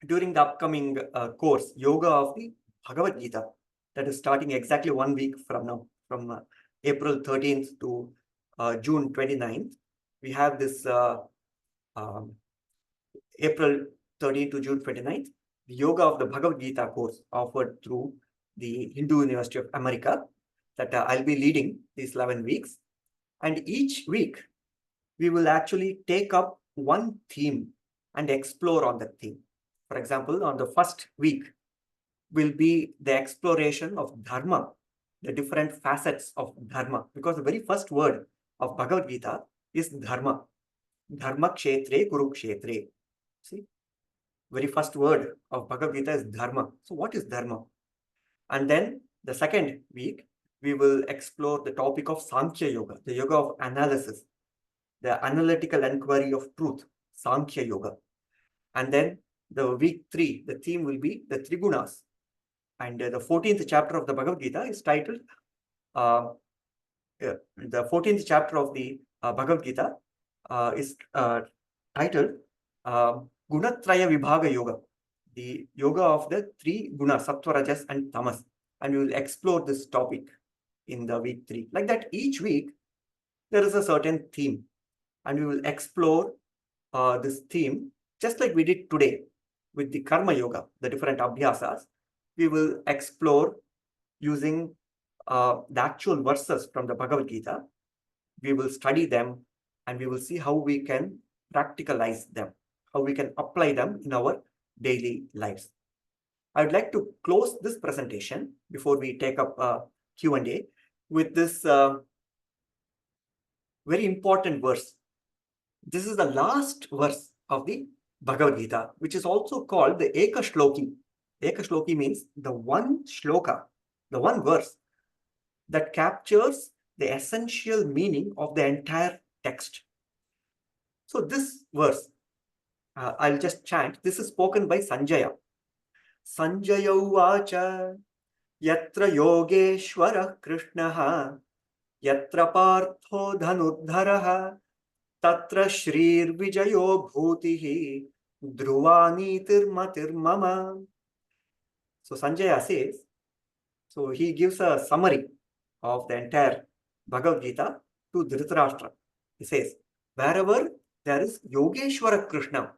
during the upcoming course, Yoga of the Bhagavad Gita, that is starting exactly 1 week from now, from April 13th to June 29th. We have this April 13th to June 29th, the Yoga of the Bhagavad Gita course offered through the Hindu University of America that I'll be leading these 11 weeks. And each week, we will actually take up one theme and explore on that theme. For example, on the first week will be the exploration of dharma, the different facets of dharma, because the very first word of Bhagavad Gita is dharma. Dharma kshetre guru kshetre. See, very first word of Bhagavad Gita is dharma. So what is dharma? And then the second week, we will explore the topic of Sankhya Yoga, the yoga of analysis, the analytical inquiry of truth, Sankhya Yoga. And then the week 3, the theme will be the Trigunas. And the 14th chapter of the Bhagavad Gita is titled, the 14th chapter of the Bhagavad Gita is titled Gunatraya Vibhaga Yoga, the yoga of the 3 gunas, Sattva, Rajas and Tamas. And we will explore this topic in the week 3. Like that, each week, there is a certain theme. And we will explore this theme, just like we did today with the Karma Yoga, the different abhyasas. We will explore using the actual verses from the Bhagavad Gita. We will study them and we will see how we can practicalize them, how we can apply them in our daily lives. I would like to close this presentation before we take up Q&A with this very important verse. This is the last verse of the Bhagavad Gita, which is also called the Eka Shloki. Eka Shloki means the one shloka, the one verse that captures the essential meaning of the entire text. So this verse, I'll just chant. This is spoken by Sanjaya. Sanjaya uvacha yatra yogeshwara krishnaha yatra partho dhanurdharaha tatra shrir vijayo bhutihi dhruvanitir matir mama. So Sanjaya says, so he gives a summary of the entire Bhagavad Gita to Dhritarashtra. He says, wherever there is Yogeshwara Krishna,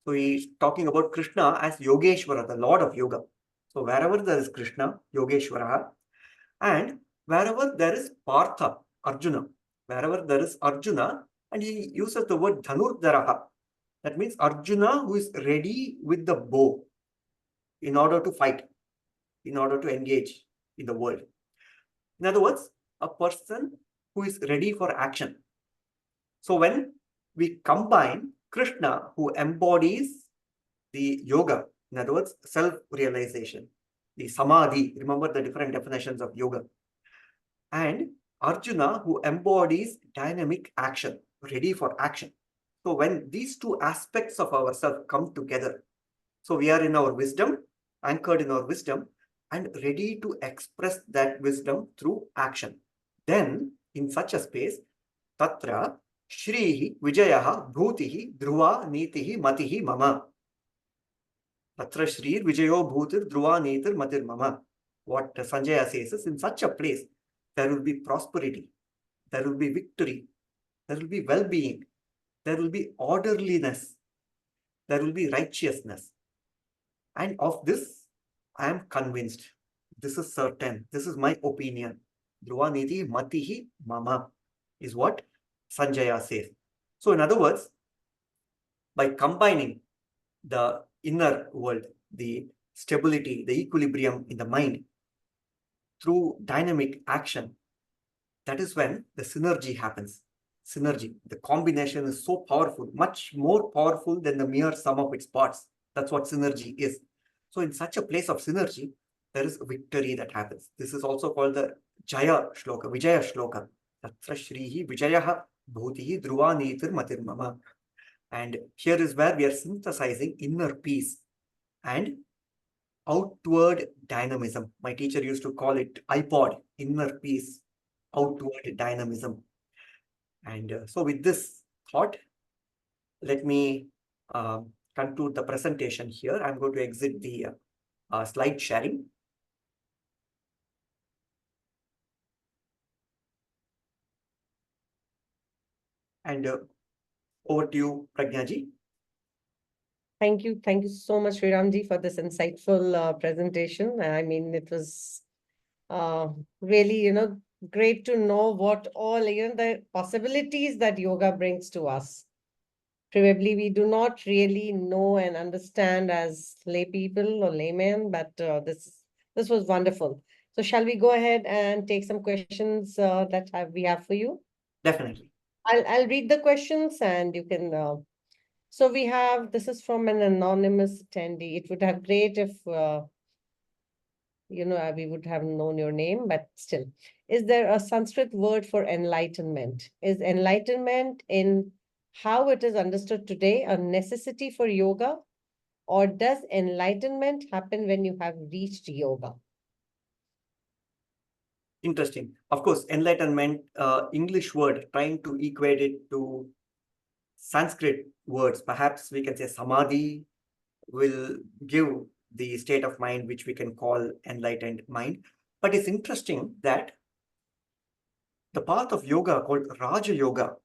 so he is talking about Krishna as Yogeshwara, the Lord of Yoga. So wherever there is Krishna, Yogeshwara, and wherever there is Partha, Arjuna, wherever there is Arjuna, and he uses the word Dhanurdharaha. That means Arjuna who is ready with the bow in order to fight, in order to engage in the world. In other words, a person who is ready for action. So when we combine Krishna, who embodies the yoga, in other words, self-realization, the samadhi, remember the different definitions of yoga, and Arjuna, who embodies dynamic action, ready for action. So when these two aspects of ourselves come together, so we are in our wisdom, anchored in our wisdom, and ready to express that wisdom through action. Then, in such a space, Tatra Shrihi Vijayaha Bhutihi Dhruva Nitihi Matihi Mama. Tatra Shrir Vijayo Bhutir Dhruva Nitir Matir Mama. What Sanjaya says is, in such a place, there will be prosperity, there will be victory, there will be well-being, there will be orderliness, there will be righteousness. And of this, I am convinced. This is certain. This is my opinion. Dhruva Niti Matihi Mama is what Sanjaya says. So in other words, by combining the inner world, the stability, the equilibrium in the mind through dynamic action, that is when the synergy happens. Synergy, the combination is so powerful, much more powerful than the mere sum of its parts. That's what synergy is. So in such a place of synergy, there is victory that happens. This is also called the Jaya Shloka, Vijaya Shloka. Tatra Shrihi Vijayaha Bhutihi Dhruva Nitir Matir Mama. And here is where we are synthesizing inner peace and outward dynamism. My teacher used to call it iPod, inner peace, outward dynamism. And so with this thought, let me conclude the presentation here. I'm going to exit the slide sharing. And over to you, Pragnaji. Thank you. Thank you so much, Sriramji, for this insightful presentation. I mean, it was really, great to know what all, the possibilities that yoga brings to us. Probably we do not really know and understand as lay people or laymen, but this was wonderful. So shall we go ahead and take some questions that we have for you? Definitely. I'll read the questions and you can. So we have, this is from an anonymous attendee. It would have great if we would have known your name, but still. Is there a Sanskrit word for enlightenment? Is enlightenment in how it is understood today a necessity for yoga, or does enlightenment happen when you have reached yoga? Interesting. Of course, enlightenment, English word, trying to equate it to Sanskrit words, perhaps we can say samadhi will give the state of mind which we can call enlightened mind. But it's interesting that the path of yoga called Raja Yoga,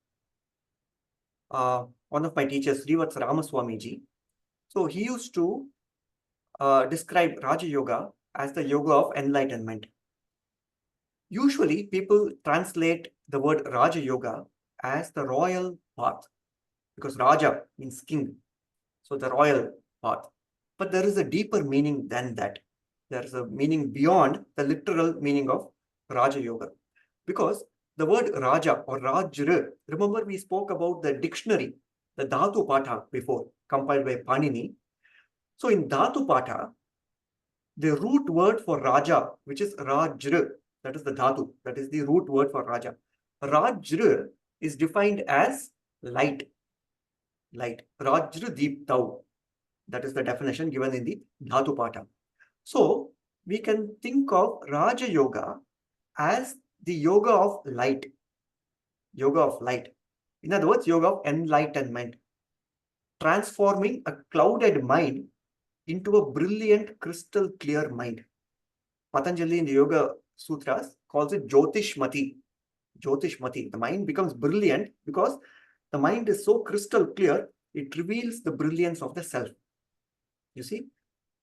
one of my teachers, Srivatsa Ramaswamiji, so he used to describe Raja Yoga as the yoga of enlightenment. Usually, people translate the word Raja Yoga as the royal path, because Raja means king, so the royal path. But there is a deeper meaning than that. There is a meaning beyond the literal meaning of Raja Yoga, because the word Raja or Rajra, remember we spoke about the dictionary, the Dhatu Patha before, compiled by Panini. So in Dhatu Patha, the root word for Raja, which is Rajra, that is the Dhatu, that is the root word for Raja. Rajra is defined as light. Light. Rajra Deeptau. That is the definition given in the Dhatu Patha. So we can think of Raja Yoga as the yoga of light. Yoga of light. In other words, yoga of enlightenment. Transforming a clouded mind into a brilliant, crystal clear mind. Patanjali in the Yoga Sutras calls it Jyotishmati. Jyotishmati. The mind becomes brilliant because the mind is so crystal clear, it reveals the brilliance of the self. You see?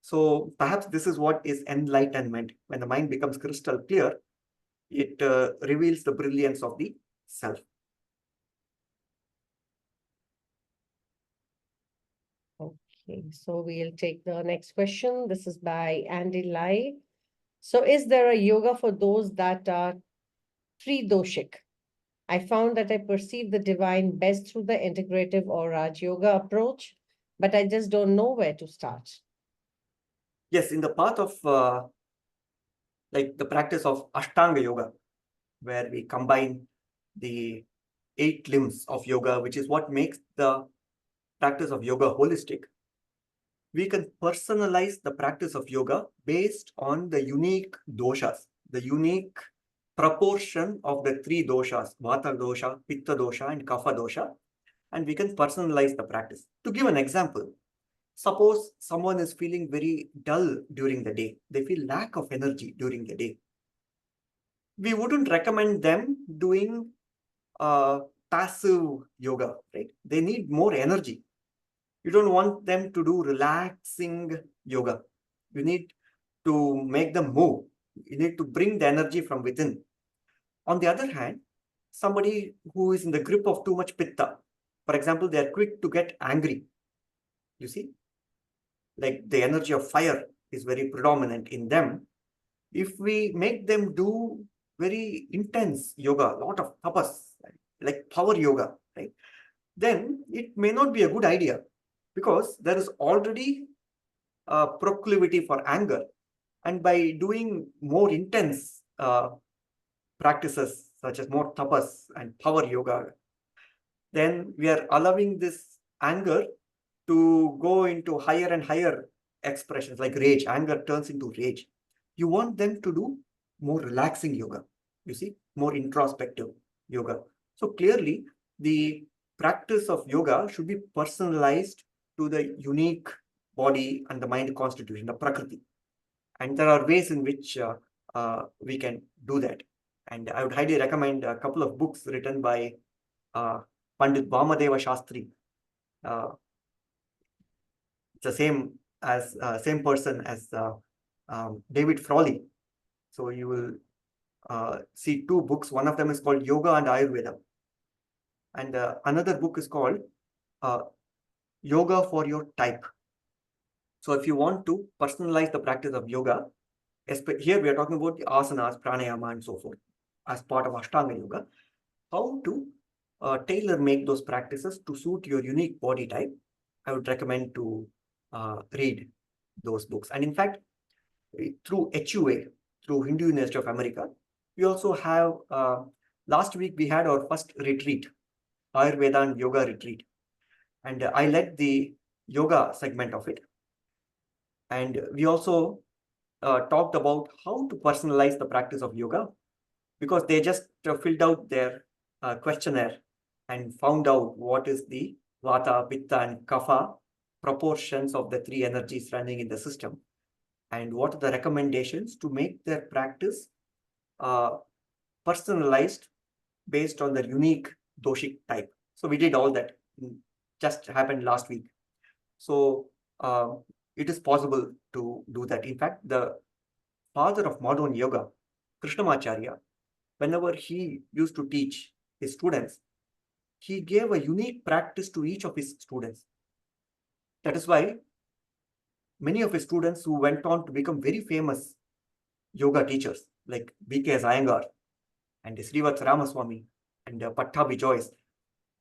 So perhaps this is what is enlightenment. When the mind becomes crystal clear, it reveals the brilliance of the self. Okay, so we'll take the next question. This is by Andy Lai. So is there a yoga for those that are tridoshic? I found that I perceive the divine best through the integrative or Raj Yoga approach, but I just don't know where to start. Yes, in the path of like the practice of Ashtanga Yoga, where we combine the 8 limbs of yoga, which is what makes the practice of yoga holistic. We can personalize the practice of yoga based on the unique doshas, the unique proportion of the 3 doshas, Vata dosha, Pitta dosha, and Kapha dosha, and we can personalize the practice. To give an example, suppose someone is feeling very dull during the day, they feel lack of energy during the day. We wouldn't recommend them doing passive yoga, right? They need more energy. You don't want them to do relaxing yoga. You need to make them move. You need to bring the energy from within. On the other hand, somebody who is in the grip of too much pitta, for example, they are quick to get angry. You see, like the energy of fire is very predominant in them. If we make them do very intense yoga, a lot of tapas, like power yoga, right? Then it may not be a good idea, because there is already a proclivity for anger. And by doing more intense practices, such as more tapas and power yoga, then we are allowing this anger to go into higher and higher expressions, like rage. Anger turns into rage. You want them to do more relaxing yoga, you see, more introspective yoga. So clearly, the practice of yoga should be personalized to the unique body and the mind constitution, the prakriti. And there are ways in which we can do that. And I would highly recommend a couple of books written by Pandit Vamadeva Shastri. It's the same person as David Frawley. So you will see 2 books. One of them is called Yoga and Ayurveda. And another book is called Yoga for Your Type. So if you want to personalize the practice of yoga, here we are talking about the asanas, pranayama, and so forth as part of Ashtanga Yoga. how to tailor make those practices to suit your unique body type, I would recommend to read those books. And in fact, through HUA, through Hindu University of America, we also have, last week we had our first retreat, Ayurveda and Yoga retreat. And I led the yoga segment of it. And we also talked about how to personalize the practice of yoga, because they just filled out their questionnaire and found out what is the Vata, Pitta, and Kapha proportions of the three energies running in the system, and what are the recommendations to make their practice personalized based on the unique doshic type. So we did all that. Just happened last week. So it is possible to do that. In fact, the father of modern yoga, Krishnamacharya, whenever he used to teach his students, he gave a unique practice to each of his students. That is why many of his students who went on to become very famous yoga teachers, like B.K.S. Iyengar and Srivatsa Ramaswamy and Pattabhi Joyce,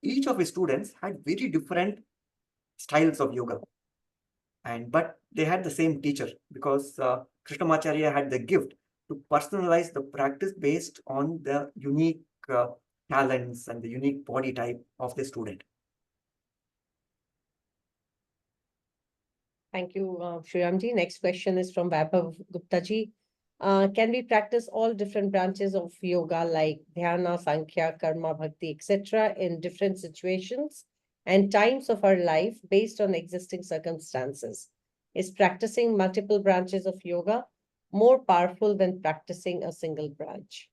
each of his students had very different styles of yoga. But they had the same teacher, because Krishnamacharya had the gift to personalize the practice based on the unique talents and the unique body type of the student. Thank you, Shriramji. Next question is from Vaibhav Gupta ji. Can we practice all different branches of yoga like dhyana, sankhya, karma, bhakti, etc. in different situations and times of our life based on existing circumstances? Is practicing multiple branches of yoga more powerful than practicing a single branch?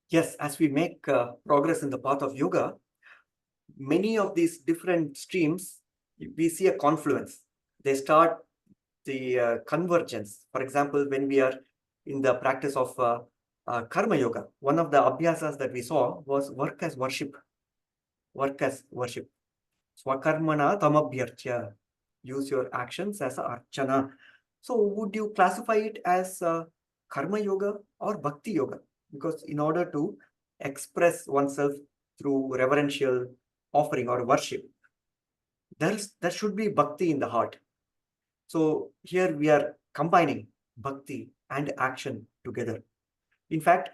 Yes, as we make progress in the path of yoga, many of these different streams, we see a confluence. They start the convergence. For example, when we are in the practice of karma yoga, one of the abhyasas that we saw was work as worship. Work as worship. Swakarmana tamabhyarchya. Use your actions as a archana. So would you classify it as karma yoga or bhakti yoga? Because in order to express oneself through reverential offering or worship, there should be bhakti in the heart. So here we are combining bhakti and action together. In fact,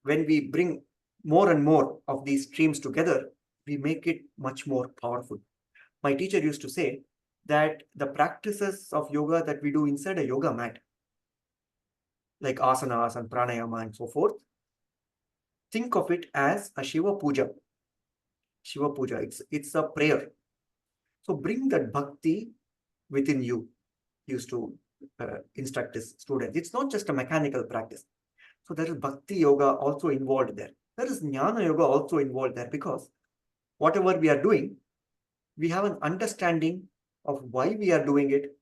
when we bring more and more of these streams together, we make it much more powerful. My teacher used to say that the practices of yoga that we do inside a yoga mat, like asanas and pranayama and so forth, think of it as a Shiva puja. Shiva puja, it's a prayer. So bring that bhakti within you. Used to instruct his students. It's not just a mechanical practice. So there is bhakti yoga also involved there. There is jnana yoga also involved there, because whatever we are doing, we have an understanding of why we are doing it,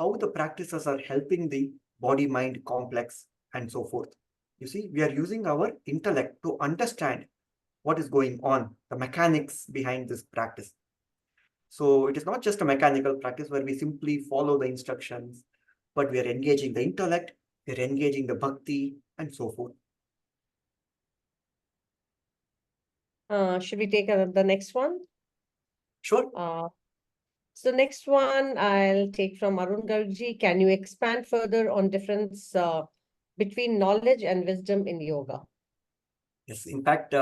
how the practices are helping the body-mind complex, and so forth. You see, we are using our intellect to understand what is going on, the mechanics behind this practice. So it is not just a mechanical practice where we simply follow the instructions, but we are engaging the intellect, we are engaging the bhakti, and so forth. Should we take the next one? Sure. So next one I'll take from Arun Gargji. Can you expand further on difference between knowledge and wisdom in yoga? Yes, in fact,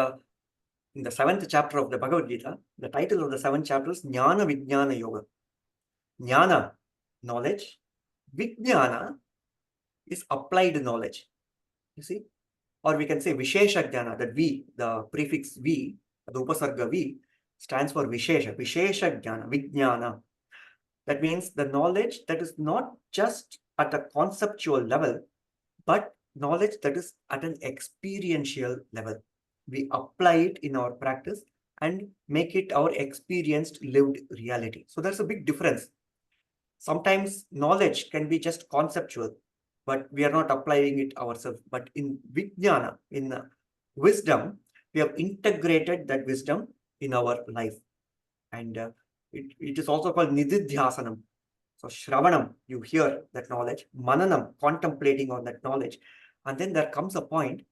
in the 7th chapter of the Bhagavad Gita, the title of the 7th chapter is Jnana Vijnana Yoga. Jnana, knowledge. Vijnana is applied knowledge. You see? Or we can say Vishesha Jnana, that V, the prefix V, the Upasarga V, stands for Vishesha. Vishesha Jnana, Vijnana. That means the knowledge that is not just at a conceptual level, but knowledge that is at an experiential level. We apply it in our practice and make it our experienced lived reality. So there's a big difference. Sometimes knowledge can be just conceptual, but we are not applying it ourselves. But in Vijnana, in wisdom, we have integrated that wisdom in our life. And it is also called Nididhyasanam. So Shravanam, you hear that knowledge, Mananam, contemplating on that knowledge. And then there comes a point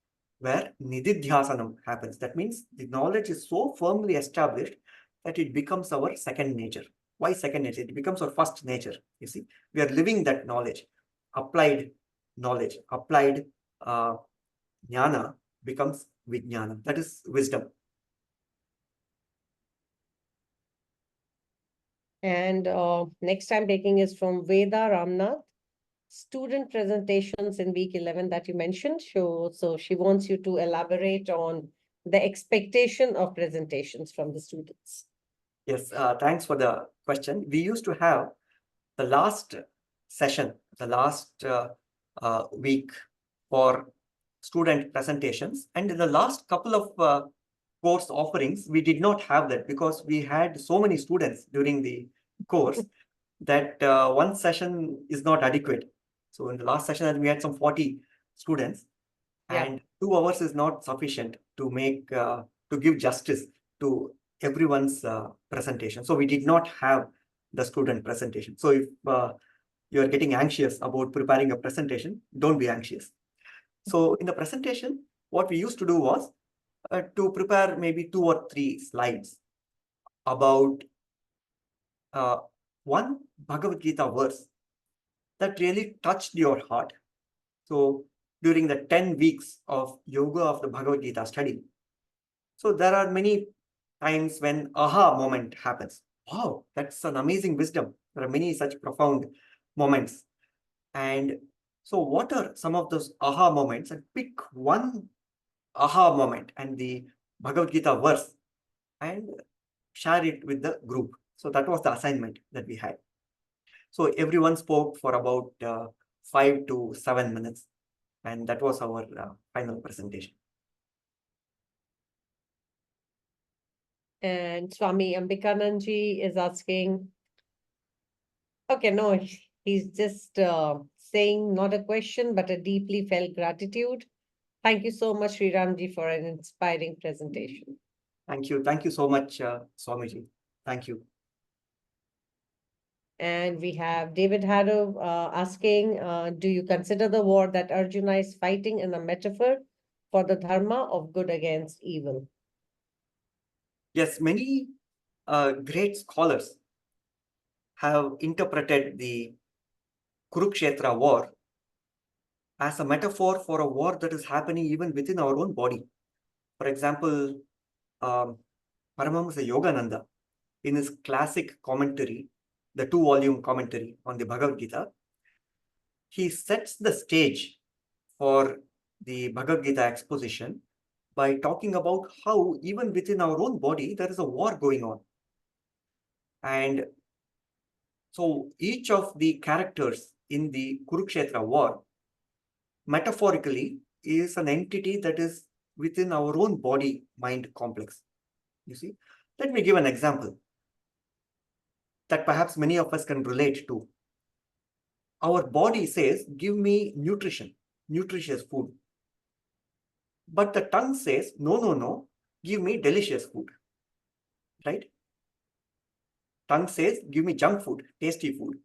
where nididhyasanam happens. That means the knowledge is so firmly established that it becomes our second nature. Why second nature? It becomes our first nature. You see, we are living that knowledge. Applied knowledge, applied jnana becomes vijnana. That is wisdom. And next I'm taking is from Veda Ramnath. Student presentations in week 11 that you mentioned. So she wants you to elaborate on the expectation of presentations from the students. Yes, thanks for the question. We used to have the last session, the last week for student presentations. And in the last couple of course offerings, we did not have that because we had so many students during the course that one session is not adequate. So in the last session, we had some 40 students, and 2 hours is not sufficient to make to give justice to everyone's presentation. So we did not have the student presentation. So if you are getting anxious about preparing a presentation, don't be anxious. So in the presentation, what we used to do was to prepare maybe 2 or 3 slides about one Bhagavad Gita verse that really touched your heart. So during the 10 weeks of yoga of the Bhagavad Gita study, so there are many times when aha moment happens. Wow, that's an amazing wisdom. There are many such profound moments. And so what are some of those aha moments? And pick one aha moment and the Bhagavad Gita verse and share it with the group. So that was the assignment that we had. So everyone spoke for about 5 to 7 minutes. And that was our final presentation. And Swami Ambikanandji is asking, okay, no, he's just saying not a question, but a deeply felt gratitude. Thank you so much, Sriramji, for an inspiring presentation. Thank you. Thank you so much, Swamiji. Thank you. And we have David Harrow asking, do you consider the war that Arjuna is fighting in a metaphor for the dharma of good against evil? Yes, many great scholars have interpreted the Kurukshetra war as a metaphor for a war that is happening even within our own body. For example, Paramahamsa Yogananda, in his classic commentary, the 2-volume commentary on the Bhagavad Gita, he sets the stage for the Bhagavad Gita exposition by talking about how even within our own body, there is a war going on. And so each of the characters in the Kurukshetra war, metaphorically, is an entity that is within our own body-mind complex. You see, let me give an example that perhaps many of us can relate to. Our body says, give me nutrition, nutritious food. But the tongue says, no, no, no, give me delicious food, right? Tongue says, give me junk food, tasty food.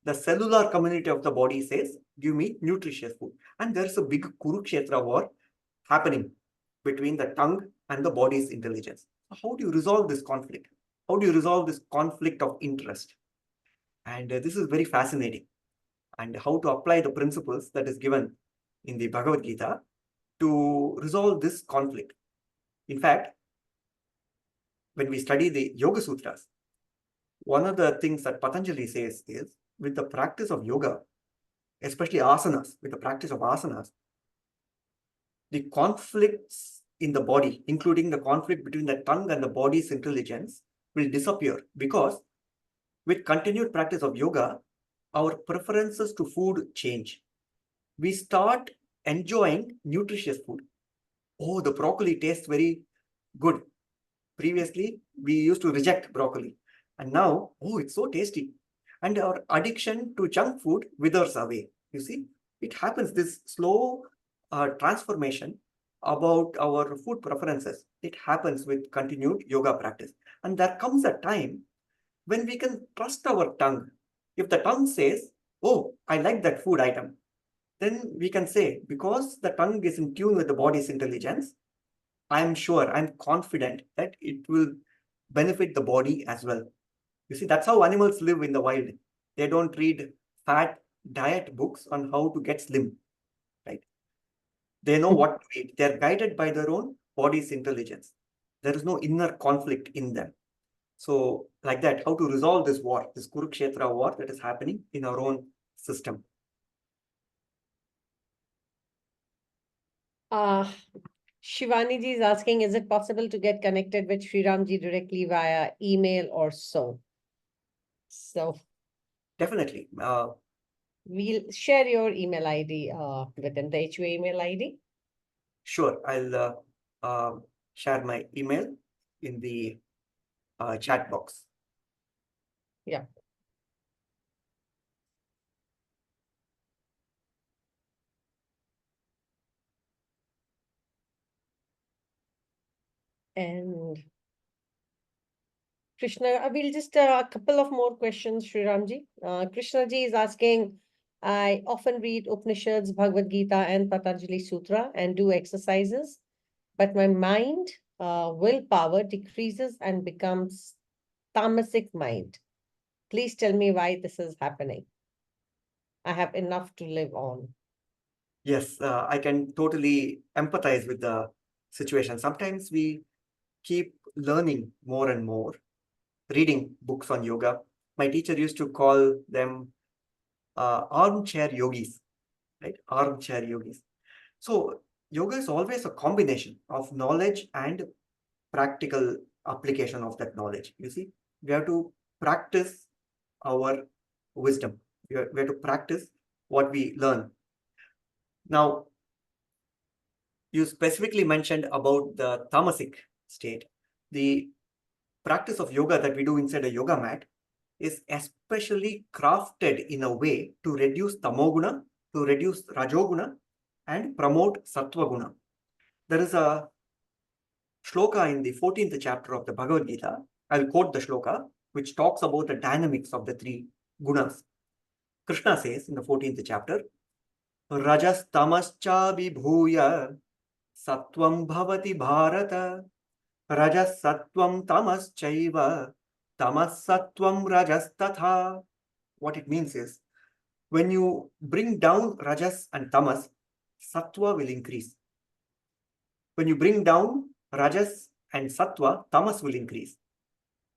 The cellular community of the body says, give me nutritious food. And there's a big Kurukshetra war happening between the tongue and the body's intelligence. How do you resolve this conflict? How do you resolve this conflict of interest? And this is very fascinating. And how to apply the principles that is given in the Bhagavad Gita to resolve this conflict. In fact, when we study the Yoga Sutras, one of the things that Patanjali says is, with the practice of yoga, especially asanas, with the practice of asanas, the conflicts in the body, including the conflict between the tongue and the body's intelligence, will disappear, because with continued practice of yoga, our preferences to food change. We start enjoying nutritious food. Oh, the broccoli tastes very good. Previously, we used to reject broccoli. And now, oh, it's so tasty. And our addiction to junk food withers away. You see, it happens, this slow transformation about our food preferences. It happens with continued yoga practice. And there comes a time when we can trust our tongue. If the tongue says, oh, I like that food item, then we can say, because the tongue is in tune with the body's intelligence, I'm sure, I'm confident that it will benefit the body as well. You see, that's how animals live in the wild. They don't read fat diet books on how to get slim, right? They know what to eat. They're guided by their own body's intelligence. There is no inner conflict in them. So like that, how to resolve this war, this Kurukshetra war that is happening in our own system. Shivani ji is asking, is it possible to get connected with Sri Ram ji directly via email or so? So Definitely. we'll share your email ID within the HUA email ID. Sure, I'll share my email in the chat box. Yeah. And Krishna, we'll just a couple of more questions, Sri Ramji. Krishna ji is asking, I often read Upanishads, Bhagavad Gita, and Patanjali Sutra and do exercises, but my mind, willpower decreases and becomes tamasic mind. Please tell me why this is happening. I have enough to live on. Yes, I can totally empathize with the situation. Sometimes we keep learning more and more, reading books on yoga. My teacher used to call them armchair yogis, right? Armchair yogis. So yoga is always a combination of knowledge and practical application of that knowledge. You see, we have to practice our wisdom. We have to practice what we learn. Now, you specifically mentioned about the tamasic state. The practice of yoga that we do inside a yoga mat is especially crafted in a way to reduce tamoguna, to reduce rajoguna, and promote sattvaguna. There is a shloka in the 14th chapter of the Bhagavad Gita. I'll quote the shloka, which talks about the dynamics of the three gunas. Krishna says in the 14th chapter, Rajas tamascha vibhuya sattvam bhavati bharata rajas sattvam tamas chaiva tamas sattvam rajas tatha. What it means is, when you bring down rajas and tamas, sattva will increase. When you bring down rajas and sattva, tamas will increase.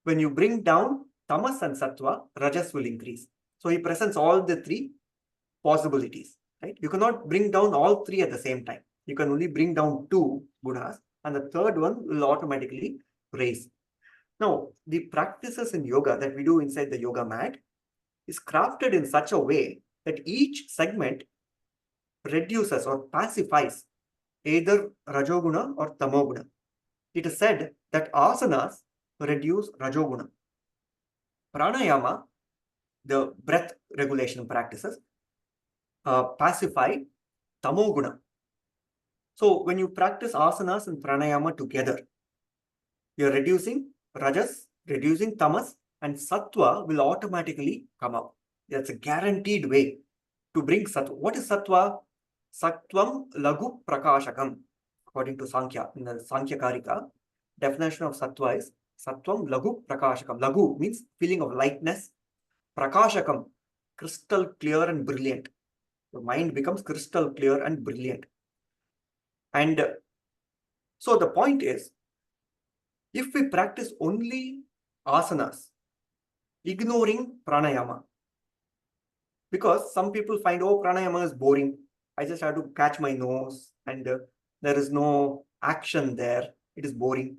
When you bring down tamas and sattva, rajas will increase. So he presents all the three possibilities, right? You cannot bring down all three at the same time. You can only bring down two gunas, and the third one will automatically raise. Now, the practices in yoga that we do inside the yoga mat is crafted in such a way that each segment reduces or pacifies either rajoguna or tamoguna. It is said that asanas reduce rajoguna. Pranayama, the breath regulation practices, pacify tamoguna. So when you practice asanas and pranayama together, you're reducing rajas, reducing tamas, and sattva will automatically come up. That's a guaranteed way to bring sattva. What is sattva? Sattvam lagu prakashakam. According to Sankhya, in the Sankhya Karika, definition of sattva is sattvam lagu prakashakam. Lagu means feeling of lightness. Prakashakam, crystal clear and brilliant. The mind becomes crystal clear and brilliant. And so the point is, if we practice only asanas, ignoring pranayama, because some people find, oh, pranayama is boring. I just have to catch my nose and there is no action there. It is boring.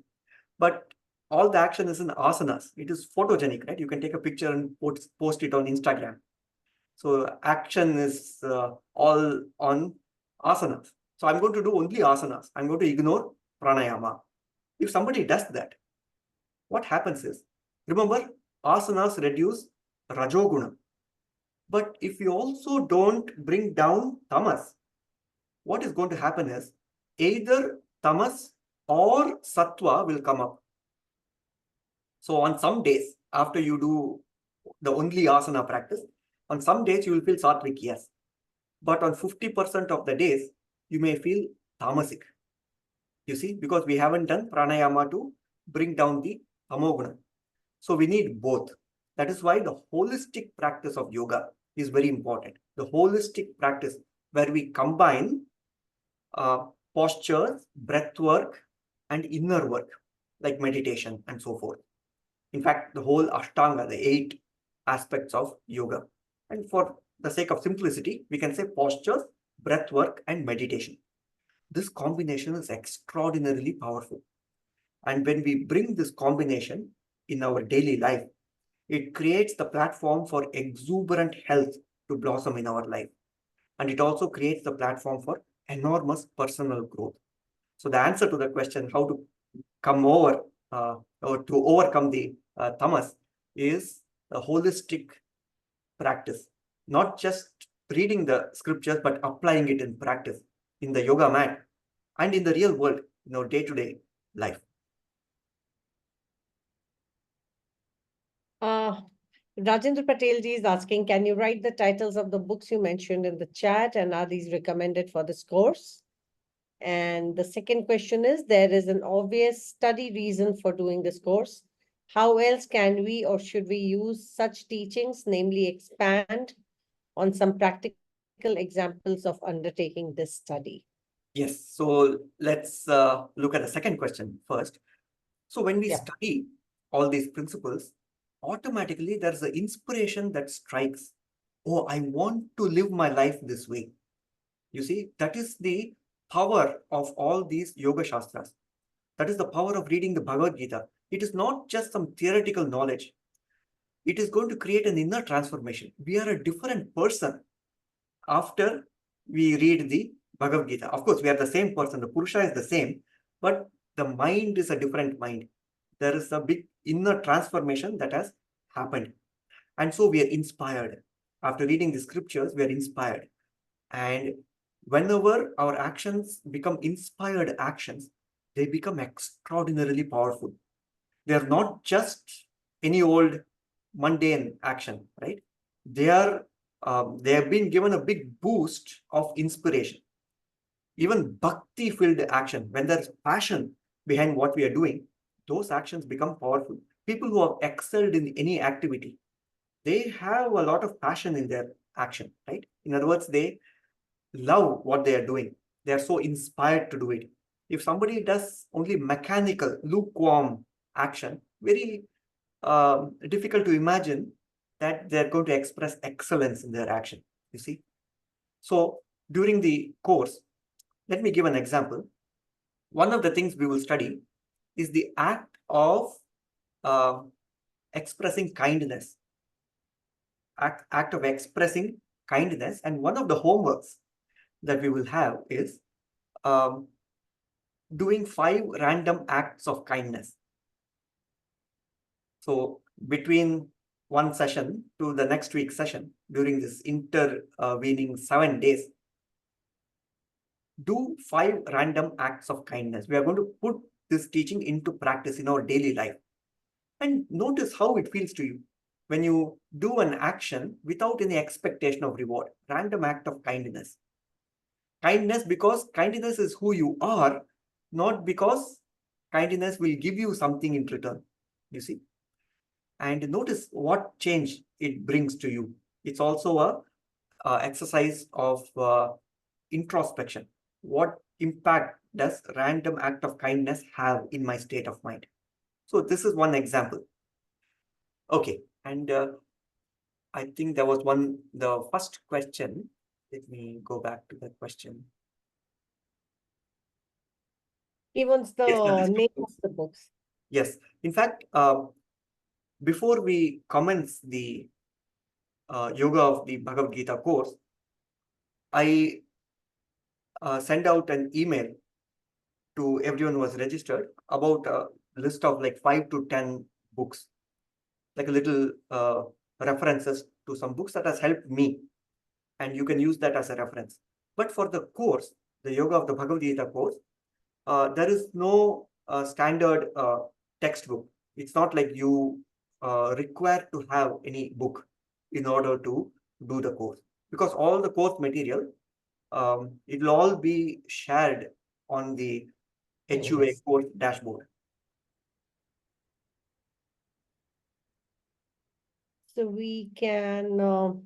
But all the action is in asanas. It is photogenic, right? You can take a picture and post it on Instagram. So action is all on asanas. So I'm going to do only asanas. I'm going to ignore pranayama. If somebody does that, what happens is, remember, asanas reduce rajoguna. But if you also don't bring down tamas, what is going to happen is either tamas or sattva will come up. So on some days, after you do the only asana practice, on some days you will feel sattvic, yes. But on 50% of the days, you may feel tamasic. You see, because we haven't done pranayama to bring down the tamoguna. So we need both. That is why the holistic practice of yoga is very important. The holistic practice where we combine postures, breath work, and inner work, like meditation and so forth. In fact, the whole Ashtanga, the 8 aspects of yoga. And for the sake of simplicity, we can say postures, breath work, and meditation. This combination is extraordinarily powerful. And when we bring this combination in our daily life, it creates the platform for exuberant health to blossom in our life. And it also creates the platform for enormous personal growth. So the answer to the question, how to come over or to overcome the tamas, is a holistic practice, not just reading the scriptures, but applying it in practice in the yoga mat and in the real world, day-to-day life. Rajendra Patel ji is asking, can you write the titles of the books you mentioned in the chat, and are these recommended for this course? And the second question is, there is an obvious study reason for doing this course. How else can we or should we use such teachings, namely expand on some practical examples of undertaking this study? Yes, so let's look at the second question first. So when we study all these principles, automatically there's an inspiration that strikes. Oh, I want to live my life this way. You see, that is the power of all these yoga shastras. That is the power of reading the Bhagavad Gita. It is not just some theoretical knowledge. It is going to create an inner transformation. We are a different person after we read the Bhagavad Gita. Of course, we are the same person. The Purusha is the same, but the mind is a different mind. There is a big inner transformation that has happened. And so we are inspired. After reading the scriptures, we are inspired. And whenever our actions become inspired actions, they become extraordinarily powerful. They are not just any old mundane action, right? They have been given a big boost of inspiration. Even bhakti-filled action, when there's passion behind what we are doing, those actions become powerful. People who have excelled in any activity, they have a lot of passion in their action, right? In other words, they love what they are doing. They are so inspired to do it. If somebody does only mechanical, lukewarm action, very difficult to imagine that they're going to express excellence in their action, you see. So during the course, let me give an example. One of the things we will study is the act of expressing kindness. Act of expressing kindness. And one of the homeworks that we will have is doing 5 random acts of kindness. So between one session to the next week's session, during this intervening 7 days, do 5 random acts of kindness. We are going to put this teaching into practice in our daily life. And notice how it feels to you when you do an action without any expectation of reward. Random act of kindness. Kindness because kindness is who you are, not because kindness will give you something in return. You see? And notice what change it brings to you. It's also a exercise of introspection. What impact does random act of kindness have in my state of mind? So this is one example. Okay, and I think there was the first question. Let me go back to that question. He wants the Yes, name of the books. Yes, in fact, before we commence the Yoga of the Bhagavad Gita course, I send out an email to everyone who was registered about a list of like 5 to 10 books, like a little references to some books that has helped me, and you can use that as a reference. But for the course, the Yoga of the Bhagavad Gita course, there is no standard textbook. It's not like you require to have any book in order to do the course. because all the course material, it will all be shared on the HUA course dashboard. So we can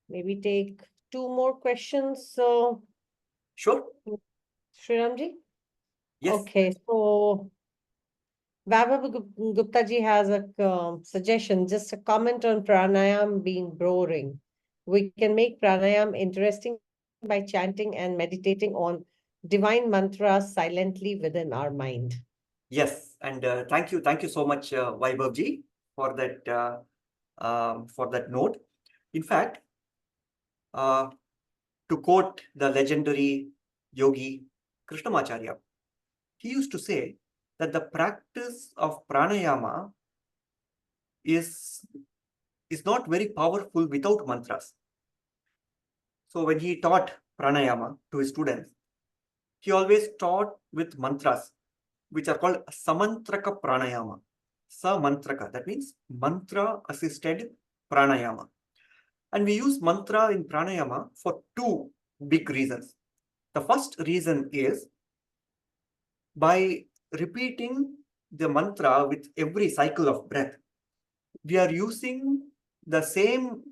maybe take 2 more questions. So, Sure. Sriramji? Yes. Okay, so Vaibhav Gupta ji has a suggestion, just a comment on pranayam being boring. We can make pranayam interesting by chanting and meditating on divine mantras silently within our mind. Yes, and thank you so much, Vaibhav ji, for that note. In fact, to quote the legendary yogi Krishnamacharya, he used to say that the practice of pranayama is not very powerful without mantras. So when he taught pranayama to his students, he always taught with mantras, which are called samantraka pranayama. Samantraka, that means mantra assisted pranayama. And we use mantra in pranayama for 2 big reasons. The first reason is by repeating the mantra with every cycle of breath, we are using the same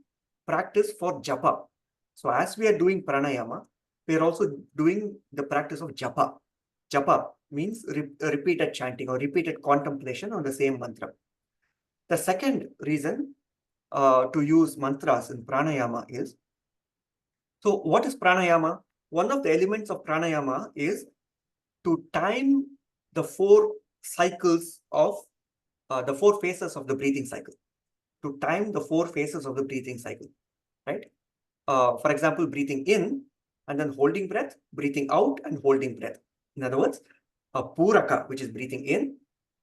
practice for japa. So as we are doing pranayama, we are also doing the practice of japa. Japa means repeated chanting or repeated contemplation on the same mantra. The second reason to use mantras in pranayama is, so what is pranayama? One of the elements of pranayama is to time the 4 cycles of the 4 phases of the breathing cycle. To time the 4 phases of the breathing cycle, right? For example, breathing in and then holding breath, breathing out and holding breath. In other words, puraka, which is breathing in,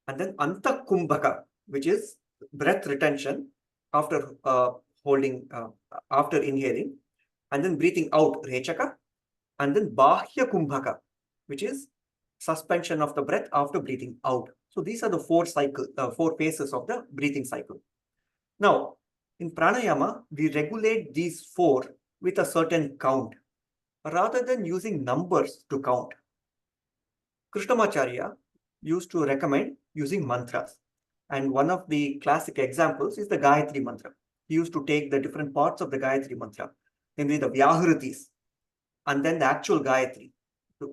and then antakumbhaka, which is breath retention after after inhaling, and then breathing out, rechaka, and then bahya kumbhaka, which is suspension of the breath after breathing out. So these are the 4 phases of the breathing cycle. Now, in pranayama, we regulate these 4 with a certain count rather than using numbers to count. Krishnamacharya used to recommend using mantras. And one of the classic examples is the Gayatri mantra. He used to take the different parts of the Gayatri mantra, namely the Vyahritis, and then the actual Gayatri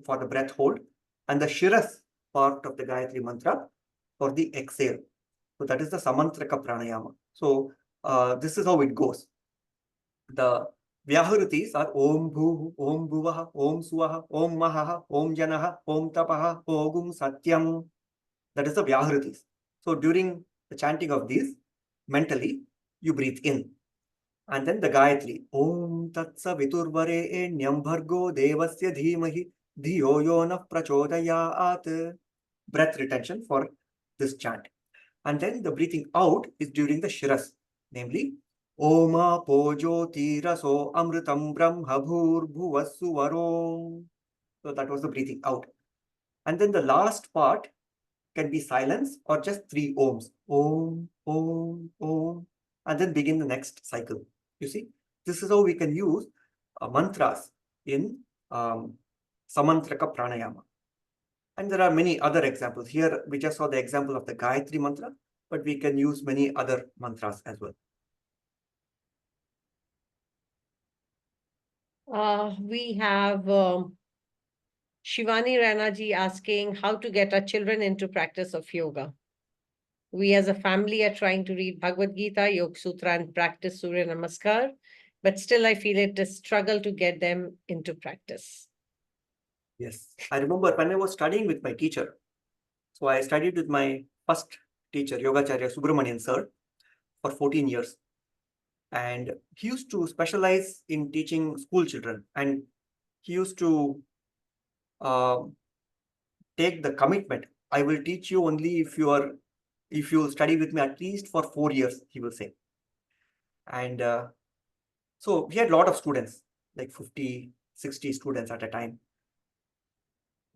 for the breath hold, and the Shiras part of the Gayatri mantra for the exhale. So that is the Samantraka pranayama. So this is how it goes. The Vyahritis are Om Bhu, Om Bhuvaha, Om Suvaha, Om Mahaha, Om Janaha, Om Tapaha, Ogum Satyam. That is the Vyahritis. So during the chanting of these, mentally, you breathe in. And then the Gayatri. Om Tatsa Viturvare Nyam Bhargo Devasya Dhimahi Dhiyo Yona Prachodayat. Breath retention for this chant. And then the breathing out is during the Shiras, namely Oma Pojo Tiraso Amritam Brahma Bhur Bhuvassu Varom. So that was the breathing out. And then the last part can be silence or just 3 ohms. Om, Om, Om. And then begin the next cycle. You see, this is how we can use mantras in Samantraka Pranayama. And there are many other examples. Here we just saw the example of the Gayatri mantra, but we can use many other mantras as well. We have Shivani Ranaji asking how to get our children into practice of yoga. We as a family are trying to read Bhagavad Gita, Yoga Sutra, and practice Surya Namaskar, but still I feel it is a struggle to get them into practice. Yes, I remember when I was studying with my teacher. So I studied with my first teacher, Yogacharya Subramanian sir, for 14 years. And he used to specialize in teaching school children. And he used to take the commitment. I will teach you only if you study with me at least for 4 years, he will say. And so we had a lot of students, like 50, 60 students at a time.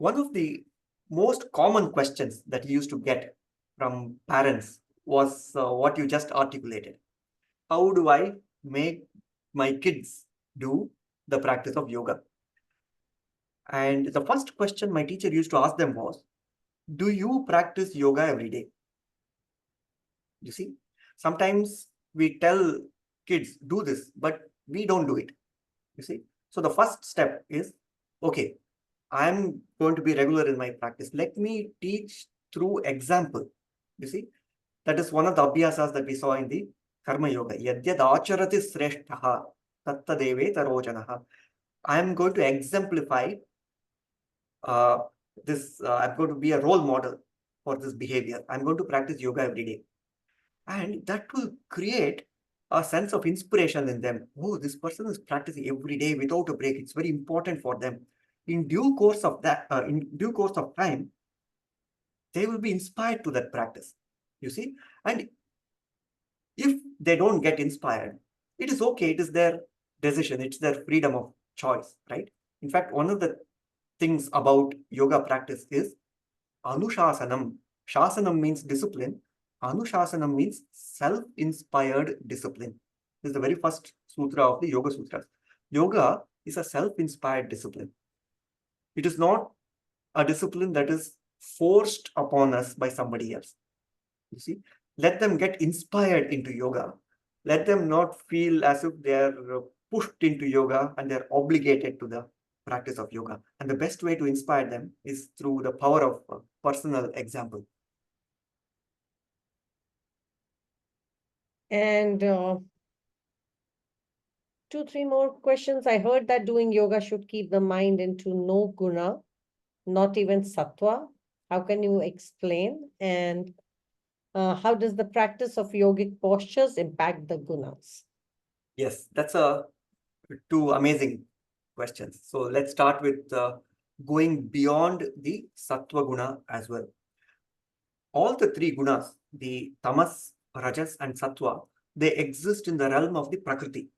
One of the most common questions that he used to get from parents was what you just articulated. How do I make my kids do the practice of yoga. And the first question my teacher used to ask them was, do you practice yoga every day? You see, sometimes we tell kids, do this, but we don't do it. You see, so the first step is, okay, I'm going to be regular in my practice. Let me teach through example. You see, that is one of the abhyasas that we saw in the Karma Yoga. Yadyad acharati sreshtaha tattadeve tarojanaha. I am going to exemplify this. I'm going to be a role model for this behavior. I'm going to practice yoga every day. And that will create a sense of inspiration in them. Oh, this person is practicing every day without a break. It's very important for them. In due course of time, they will be inspired to that practice. You see, and if they don't get inspired, it is okay. It is their decision. It's their freedom of choice, right? In fact, one of the things about yoga practice is anushasanam. Shasanam means discipline. Anushasanam means self-inspired discipline. This is the very first sutra of the Yoga Sutras. Yoga is a self-inspired discipline. It is not a discipline that is forced upon us by somebody else. You see, let them get inspired into yoga. Let them not feel as if they are pushed into yoga and they're obligated to the practice of yoga. And the best way to inspire them is through the power of personal example. And 2-3 more questions. I heard that doing yoga should keep the mind into no guna, not even sattva. How can you explain? And how does the practice of yogic postures impact the gunas? Yes, that's two amazing questions. So let's start with going beyond the sattva guna as well. All the three gunas, the tamas, rajas, and sattva, they exist in the realm of the prakriti.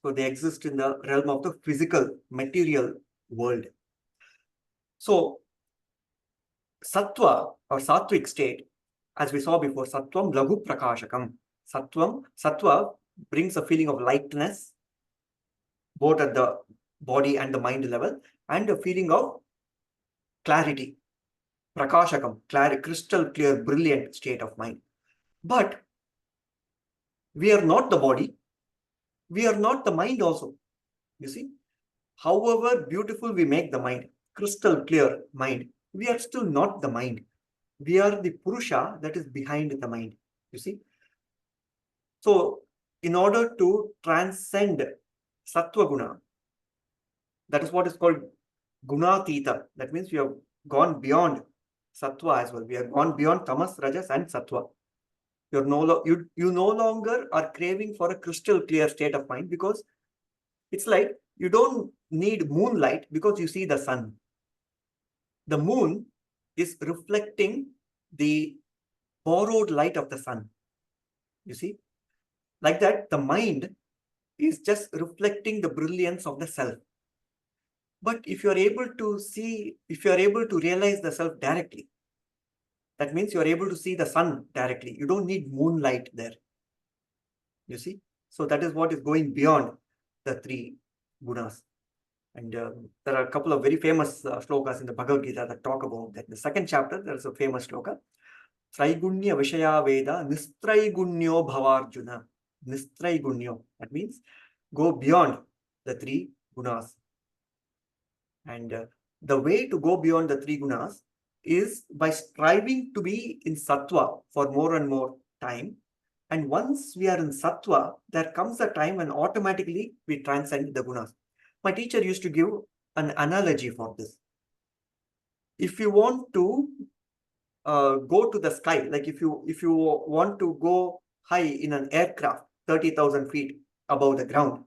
So they exist in the realm of the physical, material world. So sattva or sattvic state, as we saw before, sattvam laghu prakashakam. Sattva brings a feeling of lightness, both at the body and the mind level, and a feeling of clarity, prakashakam, crystal clear, brilliant state of mind. But we are not the body, we are not the mind also. You see, however beautiful we make the mind, crystal clear mind, we are still not the mind. We are the Purusha that is behind the mind. You see, so in order to transcend sattva guna, that is what is called gunatita. That means we have gone beyond sattva as well. We have gone beyond tamas, rajas, and sattva. You no longer are craving for a crystal clear state of mind, because it's like you don't need moonlight because you see the sun. The moon is reflecting the borrowed light of the sun. You see, like that, the mind is just reflecting the brilliance of the self. But if you are able to see, if you are able to realize the self directly, that means you are able to see the sun directly. You don't need moonlight there. You see? So that is what is going beyond the three gunas. And there are a couple of very famous shlokas in the Bhagavad Gita that talk about that. In the second chapter, there is a famous shloka. Traigunya Vishaya Veda Nistraigunyo Bhavarjuna. Nistraigunyo. That means go beyond the three gunas. And the way to go beyond the three gunas is by striving to be in sattva for more and more time. And once we are in sattva, there comes a time when automatically we transcend the gunas. My teacher used to give an analogy for this. If you want to go to the sky, like if you want to go high in an aircraft, 30,000 feet above the ground,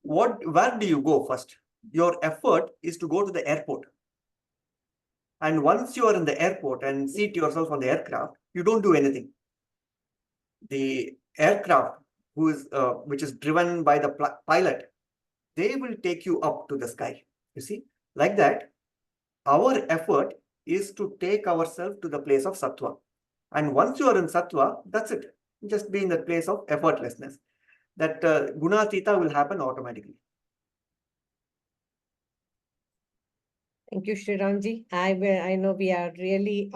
where do you go first? Your effort is to go to the airport. And once you are in the airport and seat yourself on the aircraft, you don't do anything. The aircraft, which is driven by the pilot, they will take you up to the sky. You see, like that, our effort is to take ourselves to the place of sattva. And once you are in sattva, that's it. Just be in the place of effortlessness. that Gunatita will happen automatically. Thank you, Shriramji. I know we are really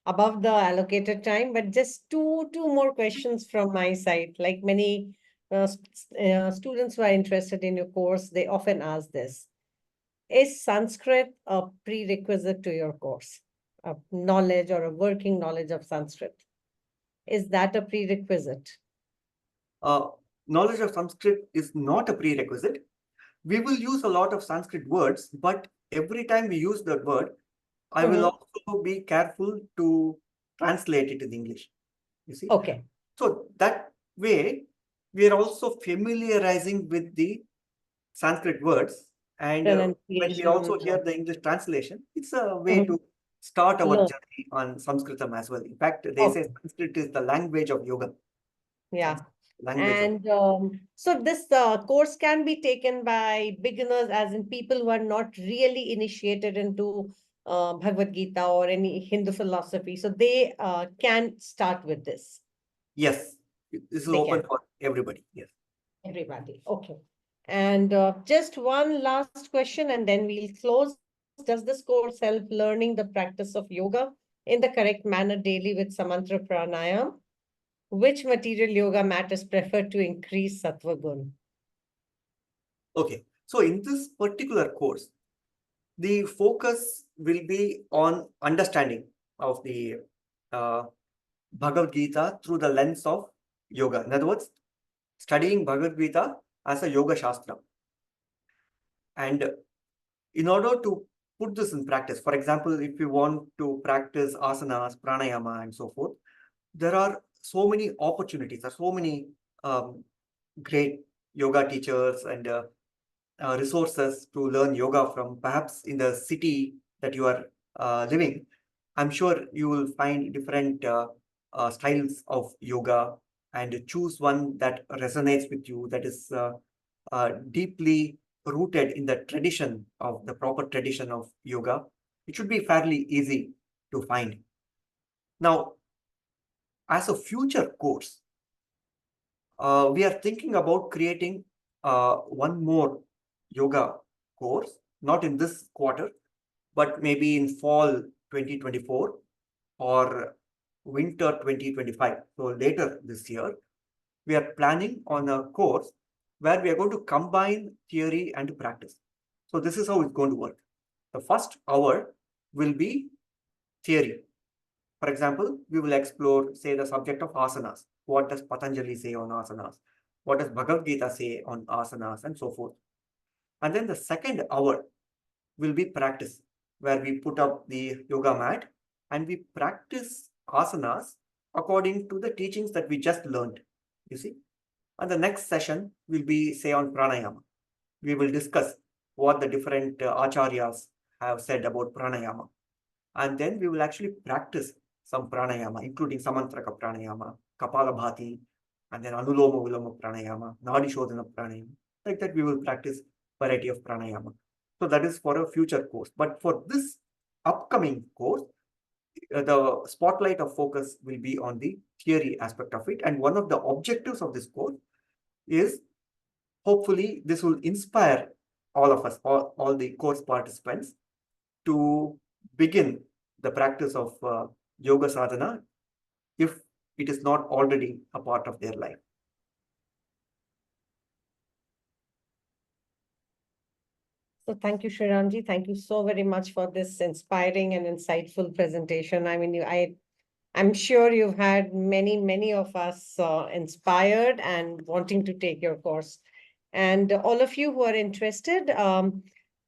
above the allocated time, but just two more questions from my side. Like many students who are interested in your course, they often ask this. Is Sanskrit a prerequisite to your course? A knowledge or a working knowledge of Sanskrit? Is that a prerequisite? Knowledge of Sanskrit is not a prerequisite. We will use a lot of Sanskrit words, but every time we use that word, I will also be careful to translate it in English. You see? Okay. So that way, we are also familiarizing with the Sanskrit words. And when we also hear the English translation, it's a way to start our journey on Sanskritam as well. In fact, they say Sanskrit is the language of yoga. Yeah. Language. And so this course can be taken by beginners, as in people who are not really initiated into Bhagavad Gita or any Hindu philosophy. So they can start with this. Yes, this is open for everybody. Yes. Everybody. Okay. And just one last question, and then we'll close. Does this course help learning the practice of yoga in the correct manner daily with Samantra Pranayam? Which material yoga mat is preferred to increase Sattva Gun? Okay. So in this particular course, the focus will be on understanding of the Bhagavad Gita through the lens of yoga. In other words, studying Bhagavad Gita as a yoga shastra. And in order to put this in practice, for example, if you want to practice asanas, pranayama, and so forth, there are so many opportunities, there are so many great yoga teachers and resources to learn yoga from. Perhaps in the city that you are living, I'm sure you will find different styles of yoga and choose one that resonates with you, that is deeply rooted in the tradition of the proper tradition of yoga. It should be fairly easy to find. Now, as a future course, we are thinking about creating one more yoga course, not in this quarter, but maybe in fall 2024 or winter 2025. So later this year, we are planning on a course where we are going to combine theory and practice. So this is how it's going to work. The first hour will be theory. For example, we will explore, say, the subject of asanas. What does Patanjali say on asanas? What does Bhagavad Gita say on asanas, and so forth. And then the second hour will be practice, where we put up the yoga mat and we practice asanas according to the teachings that we just learned. You see? And the next session will be, say, on pranayama. We will discuss what the different acharyas have said about pranayama. And then we will actually practice some pranayama, including samantraka pranayama, kapalabhati, and then anuloma viloma pranayama, nadi shodhana pranayama. Like that, we will practice variety of pranayama. So that is for a future course. But for this upcoming course, the spotlight of focus will be on the theory aspect of it. And one of the objectives of this course is, hopefully, this will inspire all of us, all the course participants, to begin the practice of yoga sadhana if it is not already a part of their life. So thank you, Shriramji. Thank you so very much for this inspiring and insightful presentation. I mean, I'm sure you've had many of us inspired and wanting to take your course. And all of you who are interested,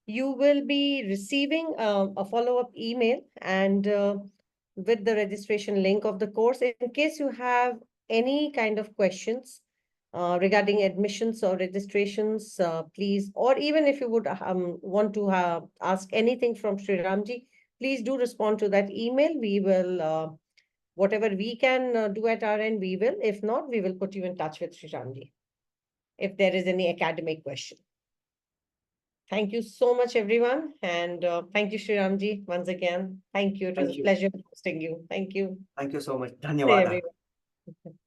you will be receiving a follow-up email and with the registration link of the course. In case you have any kind of questions regarding admissions or registrations, please, or even if you would want to ask anything from Shriramji, please do respond to that email. We will, whatever we can do at our end, we will. If not, we will put you in touch with Shriramji if there is any academic question. Thank you so much, everyone. And thank you, Shriramji, once again. Thank you. It was a pleasure hosting you. Thank you. Thank you so much. Hey, Dhanyawada. everyone.